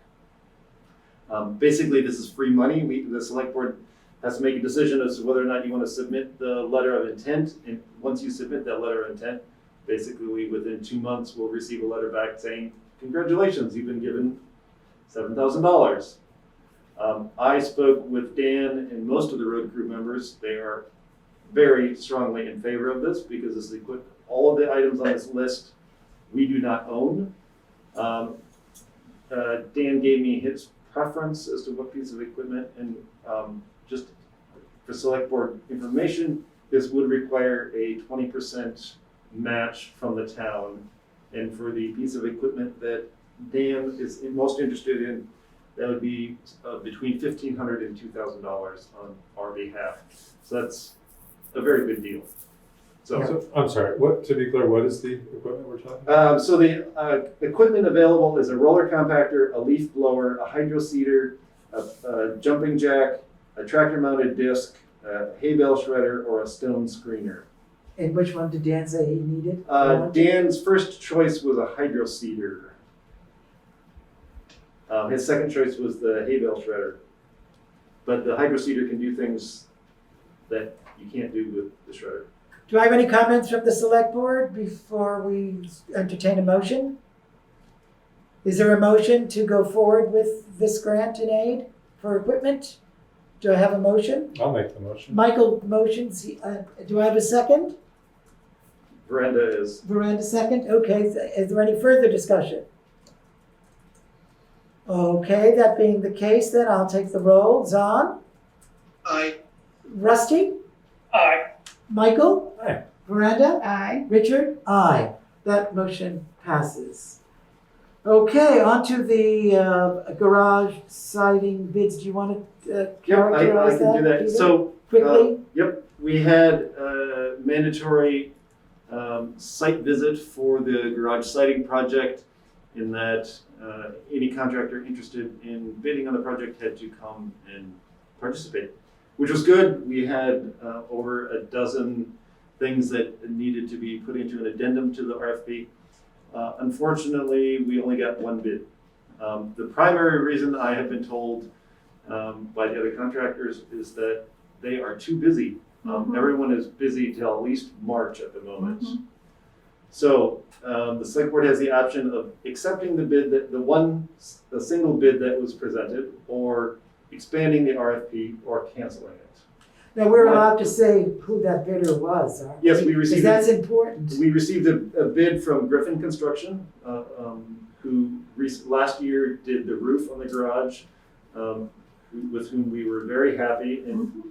Basically, this is free money. The select board has to make a decision as to whether or not you want to submit the letter of intent. And once you submit that letter of intent, basically within 2 months, we'll receive a letter back saying, congratulations, you've been given $7,000. I spoke with Dan and most of the road crew members. They are very strongly in favor of this because this is all of the items on this list we do not own. Dan gave me his preference as to what piece of equipment, and just for select board information, this would require a 20% match from the town. And for the piece of equipment that Dan is most interested in, that would be between $1,500 and $2,000 on our behalf. So that's a very good deal. So, I'm sorry, to be clear, what is the equipment we're talking about? So the equipment available is a roller compactor, a leaf blower, a hydro seeder, a jumping jack, a tractor mounted disc, a hay bale shredder, or a stone screener. And which one did Dan say he needed? Dan's first choice was a hydro seeder. His second choice was the hay bale shredder. But the hydro seeder can do things that you can't do with the shredder. Do I have any comments from the select board before we entertain a motion? Is there a motion to go forward with this grant and aid for equipment? Do I have a motion? I'll make the motion. Michael motions. Do I have a second? Veranda is. Veranda second. Okay. Is there any further discussion? Okay, that being the case, then I'll take the roll. Zahn? Aye. Rusty? Aye. Michael? Aye. Veranda? Aye. Richard? Aye. That motion passes. Okay, on to the garage siding bids. Do you want to characterize I can do that. Peter? So, Quickly? yep, we had a mandatory site visit for the garage siding project, in that any contractor interested in bidding on the project had to come and participate, which was good. We had over a dozen things that needed to be put into an addendum to the RFP. Unfortunately, we only got one bid. The primary reason I have been told by the other contractors is that they are too busy. Everyone is busy till at least March at the moment. So the select board has the option of accepting the bid, the single bid that was presented, or expanding the RFP, or canceling it. Now, we're allowed to say who that bidder was, aren't we? Yes, we received. Because that's important. We received a bid from Griffin Construction, who last year did the roof on the garage, with whom we were very happy. And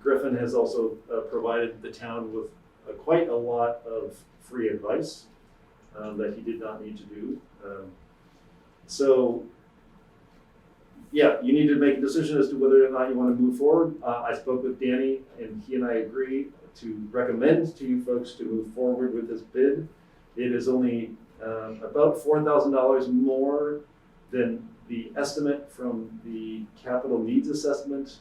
Griffin has also provided the town with quite a lot of free advice that he did not need to do. So, yeah, you need to make a decision as to whether or not you want to move forward. I spoke with Danny, and he and I agree to recommend to you folks to move forward with this bid. It is only about $4,000 more than the estimate from the capital needs assessment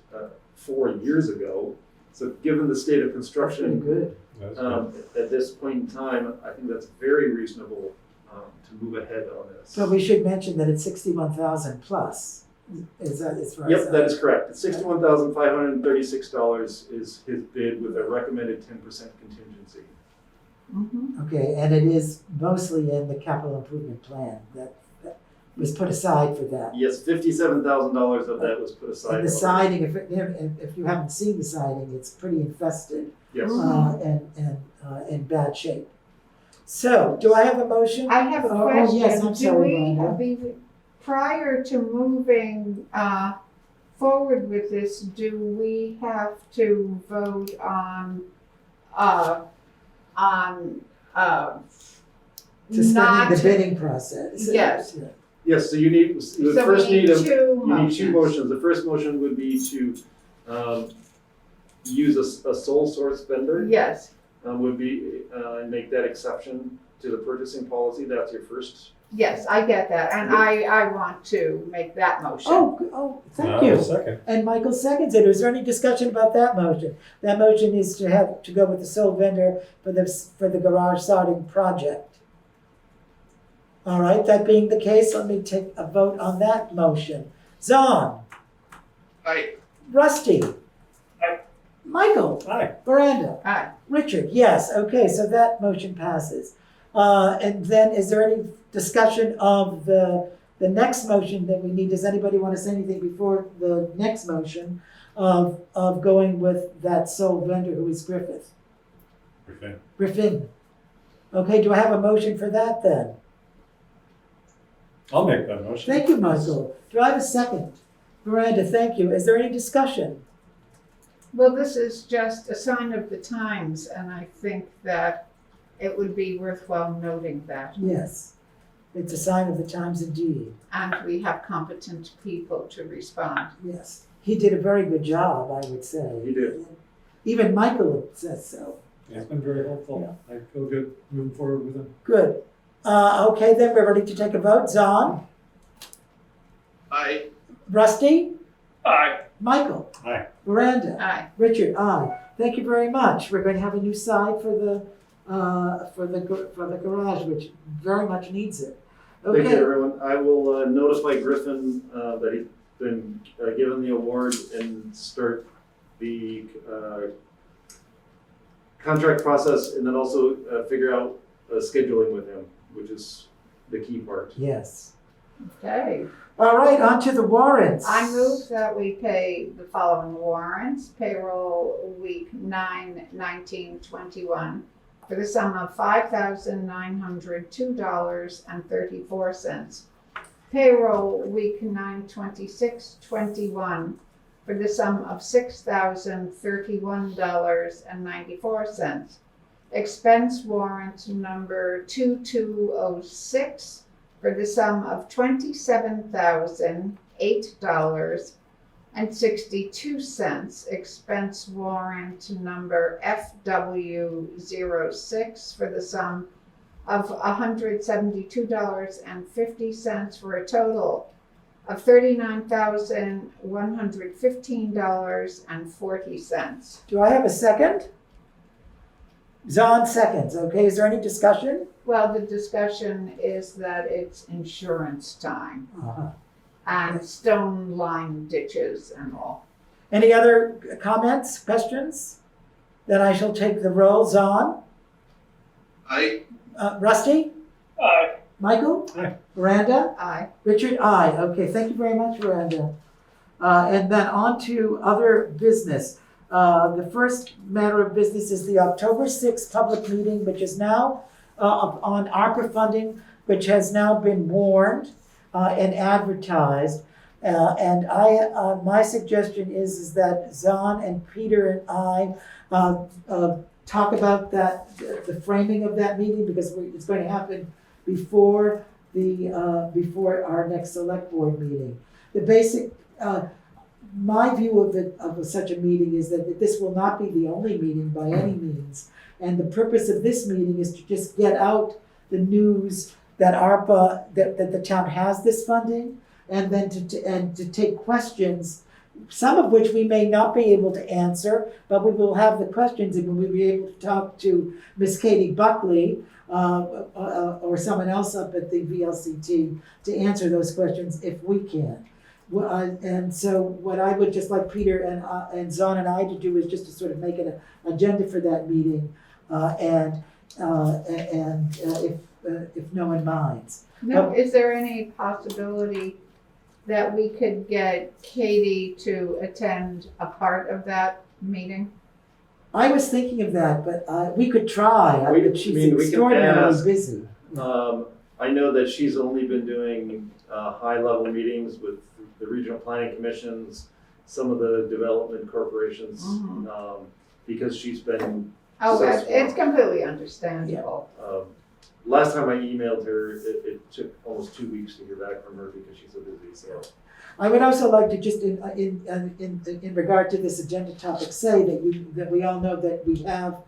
4 years ago. So given the state of Pretty construction good. That's good. at this point in time, I think that's very reasonable to move ahead on this. So we should mention that it's 61,000 plus. Is that as far as? Yep, that is correct. $61,536 is his bid with a recommended 10% contingency. Okay, and it is mostly in the capital improvement plan that was put aside for that. Yes, $57,000 of that was put aside. And the already. siding, if you haven't seen the siding, it's pretty infested Yes. and in bad shape. So, do I have a motion? I have a Oh, question. yes, I'm sorry, Rhonda. Prior to moving forward with this, do we have to vote on Suspending not the bidding process. Yes. Yeah. Yes, so you need, So you first we need need a, two you need two motions. motions. The first motion would be to use a sole source vendor. Yes, Would be, and make that exception to the purchasing policy. That's your first. yes, I get that, and I want to make that motion. Oh, thank Now, you. a second. And Michael seconds it. Is there any discussion about that motion? That motion is to go with the sole vendor for the garage siding project. All right, that being the case, let me take a vote on that motion. Zahn, Aye. Rusty. Aye. Michael. Aye. Miranda. Aye. Richard, yes, okay, so that motion passes. And then is there any discussion of the next motion that we need? Does anybody want to say anything before the next motion of going with that sole vendor who is Griffin? Okay, do I have a motion for that then? I'll make that motion. Thank you, Michael. Do I have a second? Miranda, thank you. Is there any discussion? Well, this is just a sign of the times, and I think that it would be worthwhile noting that. Yes, it's a sign of the times indeed. And we have competent people to respond. Yes, he did a very good job, I would say. He did. Even Michael says so. Yeah, it's been very helpful. I feel good moving forward with him. Good. Okay, then we're ready to take a vote. Zahn? Aye. Rusty? Aye. Michael? Aye. Miranda? Aye. Richard? Aye. Thank you very much. We're going to have a new side for the garage, which very much needs it. Thank you, Okay. everyone. I will notify Griffin that he's been given the award and start the contract process, and then also figure out scheduling with him, which is the key part. Yes. Okay. All right, on to the warrants. I move that we pay the following warrants. Payroll week 9/19/21 for the sum of $5,902.34. Payroll week 9/26/21 for the sum of $6,031.94. Expense warrant number 2206 for the sum of $27,008.62. Expense warrant number FW06 for the sum of $172.50 for a total of $39,115.40. Do I have a second? Zahn seconds. Okay, is there any discussion? Well, the discussion is that it's insurance time and stone line ditches and all. Any other comments, questions? Then I shall take the roll. Zahn? Aye. Rusty? Aye. Michael? Aye. Miranda? Aye. Richard? Aye. Okay, thank you very much, Miranda. And then on to other business. The first matter of business is the October 6th public meeting, which is now on ARPA funding, which has now been warned and advertised. And my suggestion is that Zahn and Peter and I talk about that, the framing of that meeting, because it's going to happen before before our next select board meeting. The basic, my view of such a meeting is that this will not be the only meeting by any means. And the purpose of this meeting is to just get out the news that ARPA, that the town has this funding, and then to take questions, some of which we may not be able to answer, but we will have the questions and we'll be able to talk to Miss Katie Buckley or someone else up at the VLCT to answer those questions if we can. And so what I would just like Peter and Zahn and I to do is just to sort of make an agenda for that meeting, if no one minds. No, is there any possibility that we could get Katie to attend a part of that meeting? I was thinking of that, but we could try. But she's extraordinarily busy. I know that she's only been doing high-level meetings with the regional planning commissions, some of the development corporations, because she's been Oh, so it's completely understandable. Last time I emailed her, it took almost 2 weeks to hear back from her because she's so busy. So I would also like to just in regard to this agenda topic say that we all know that we have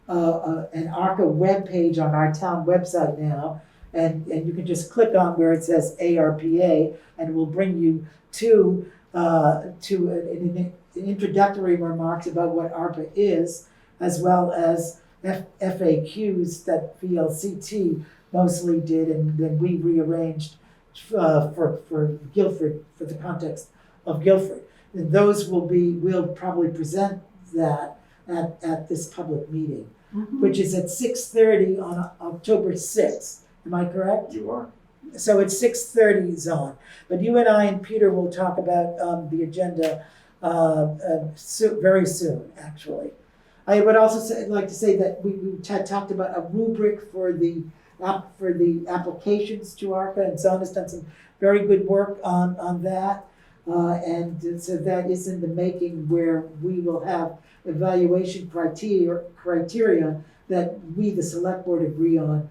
an ARCA webpage on our town website now, and you can just click on where it says ARPA, and it will bring you to an introductory remarks about what ARPA is, as well as FAQs that VLCT mostly did, and then we rearranged for Guilford, for the context of Guilford. And those we'll probably present that at this public meeting, which is at 6:30 on October 6th. Am I correct? you are. So it's 6:30 Zahn. But you and I and Peter will talk about the agenda very soon, actually. I would also like to say that we had talked about a rubric for the applications to ARCA, and Zahn has done some very good work on that. And so that is in the making, where we will have evaluation criteria that we, the select board, agree on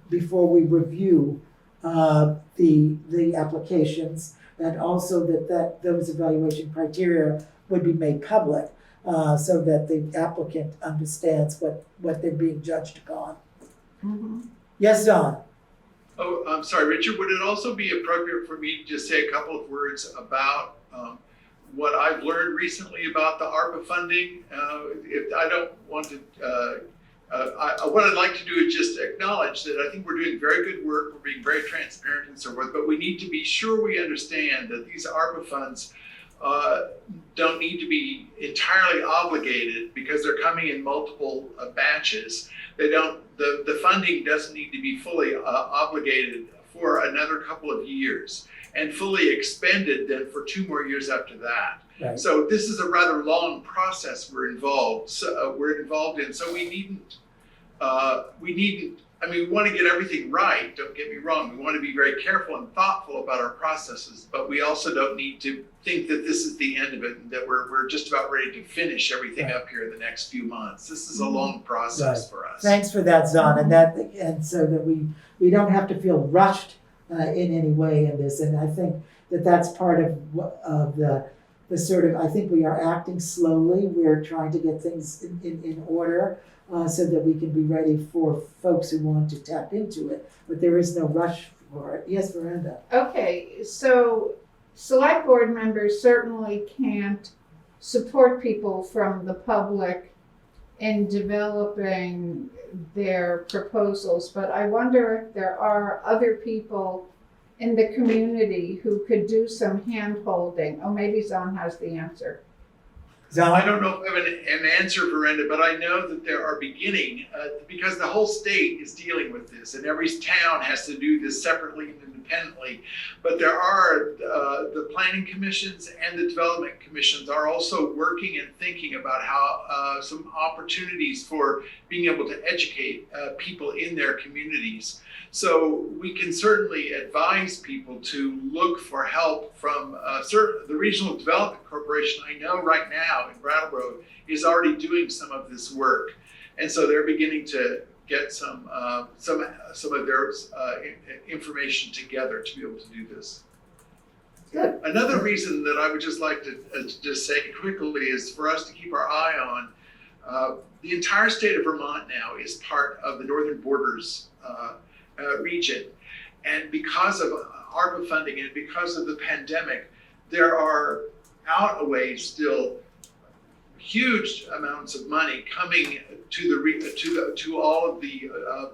before we review the applications, and also that those evaluation criteria would be made public, so that the applicant understands what they're being judged upon. Yes, Don? Oh, I'm sorry, Richard, would it also be appropriate for me to just say a couple of words about what I've learned recently about the ARPA funding? If I don't want to, what I'd like to do is just acknowledge that I think we're doing very good work, we're being very transparent and so forth, but we need to be sure we understand that these ARPA funds don't need to be entirely obligated because they're coming in multiple batches. The funding doesn't need to be fully obligated for another couple of years and fully expended then for 2 more years after that. Right. So this is a rather long process we're involved in. So we needn't, I mean, we want to get everything right, don't get me wrong. We want to be very careful and thoughtful about our processes, but we also don't need to think that this is the end of it and that we're just about ready to finish everything up here in the next few months. This is a long process for us. Thanks for that, Zahn, and so that we don't have to feel rushed in any way in this. And I think that's part of the sort of, I think we are acting slowly. We're trying to get things in order. So that we can be ready for folks who want to tap into it, but there is no rush for it. Yes, Miranda? Okay, so select board members certainly can't support people from the public in developing their proposals, but I wonder if there are other people in the community who could do some hand holding. Oh, maybe Zahn has the answer. I Zon? don't know if I have an answer, Verenda, but I know that there are beginning, because the whole state is dealing with this, and every town has to do this separately and independently. But there are, the planning commissions and the development commissions are also working and thinking about how, some opportunities for being able to educate people in their communities. So we can certainly advise people to look for help from the Regional Development Corporation. I know right now in Brattleboro is already doing some of this work, and so they're beginning to get some of their information together to be able to do this. Good. Another reason that I would just like to just say quickly is for us to keep our eye on the entire state of Vermont now is part of the Northern Borders region, and because of ARPA funding and because of the pandemic, there are outlays still huge amounts of money coming to all of the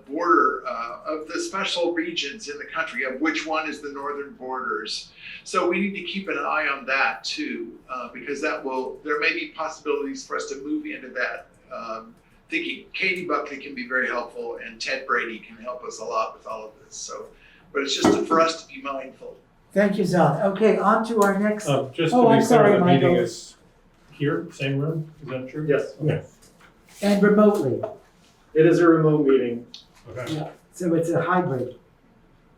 border of the special regions in the country, of which one is the Northern Borders. So we need to keep an eye on that too, because there may be possibilities for us to move into that. Thinking Katie Buckley can be very helpful, and Ted Brady can help us a lot with all of this. So, but it's just for us to be mindful. Thank you, Zon. Okay, on to our next. Just Oh, to I'm be sorry, clear, the meeting Michael. is here, same room, is that true? Yes, Okay. And remotely. it is a remote meeting. Okay. So it's a hybrid.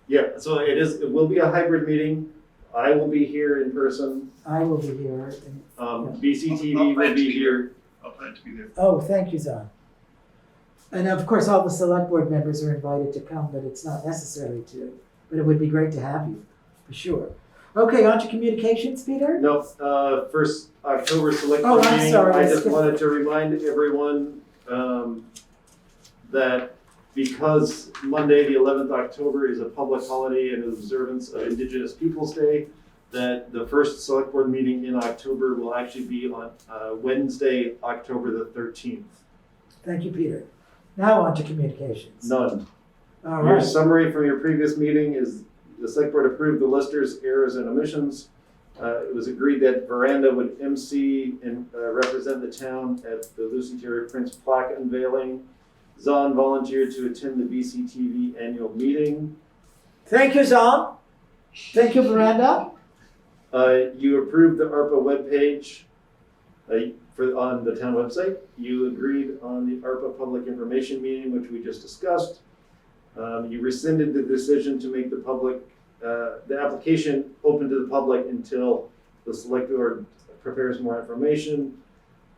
Yeah, so it will be a hybrid meeting. I will be here in person. I will be here. BCTV will be here. I'll plan to be there. Oh, thank you, Zon. And of course, all the select board members are invited to come, but it's not necessary to. But it would be great to have you, for sure. Okay, on to communications, Peter? No, first October select Oh, board I'm meeting. sorry, I I just skipped- wanted to remind everyone that because Monday, the 11th October is a public holiday and observance of Indigenous Peoples' Day, that the first select board meeting in October will actually be on Wednesday, October the 13th. Thank you, Peter. Now on to communications. None. All Your right. summary from your previous meeting is the select board approved the listers, errors, and omissions. It was agreed that Veranda would MC and represent the town at the Lucy Terry Prince plaque unveiling. Zon volunteered to attend the BCTV annual meeting. Thank you, Zon. Thank you, Miranda. You approved the ARPA webpage on the town website. You agreed on the ARPA public information meeting, which we just discussed. You rescinded the decision to make the application open to the public until the select board prepares more information.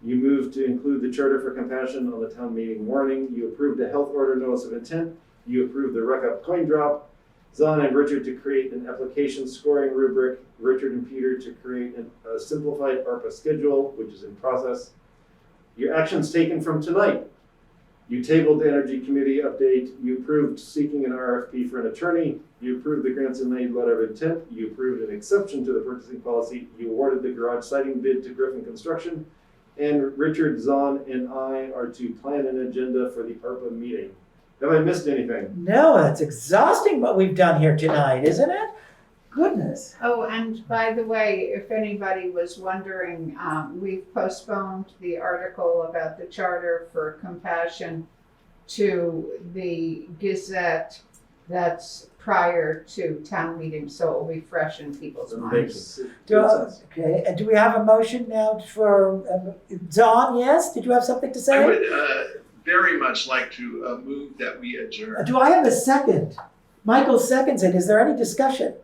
You moved to include the Charter for Compassion on the town meeting warning. You approved the health order notice of intent. You approved the rec up coin drop. Zon and Richard to create an application scoring rubric. Richard and Peter to create a simplified ARPA schedule, which is in process. Your actions taken from tonight. You tabled the Energy Committee update. You approved seeking an RFP for an attorney. You approved the grants and aid letter of intent. You approved an exception to the purchasing policy. You awarded the garage siding bid to Griffin Construction. And Richard, Zon, and I are to plan an agenda for the ARPA meeting. Have I missed anything? No, that's exhausting what we've done here tonight, isn't it? Goodness. Oh, and by the way, if anybody was wondering, we've postponed the article about the Charter for Compassion to the Gazette that's prior to town meeting, so it will be fresh in people's minds. Okay, and do we have a motion now for Zon? Yes? Did you have something to say? I would very much like to move that we adjourn. Do I have a second? Michael seconds it. Is there any discussion?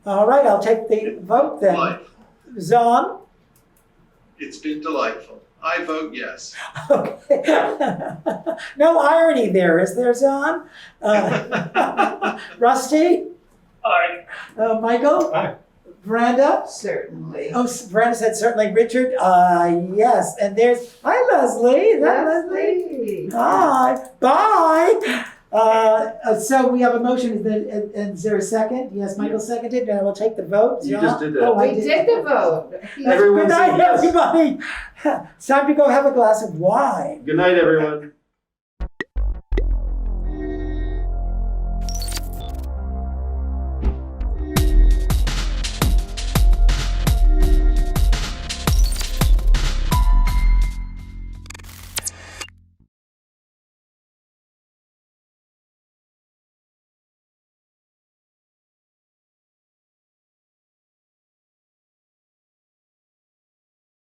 All right, I'll take the vote then. Delightful. Zon? It's been delightful. I vote yes. Okay. No irony there, is there, Zon? Rusty? Aye. Michael? Aye. Brenda? Certainly. Oh, Brenda said certainly. Richard? Yes. And there's, hi, Leslie. Is that Leslie? Hi. Bye. So we have a motion. Is there a second? Yes, Michael seconded, and I will take the vote. You Zon? just did that. Oh, I We did the vote. Everyone Good said night, yes. everybody. It's time to go have a glass of wine. Good night, everyone.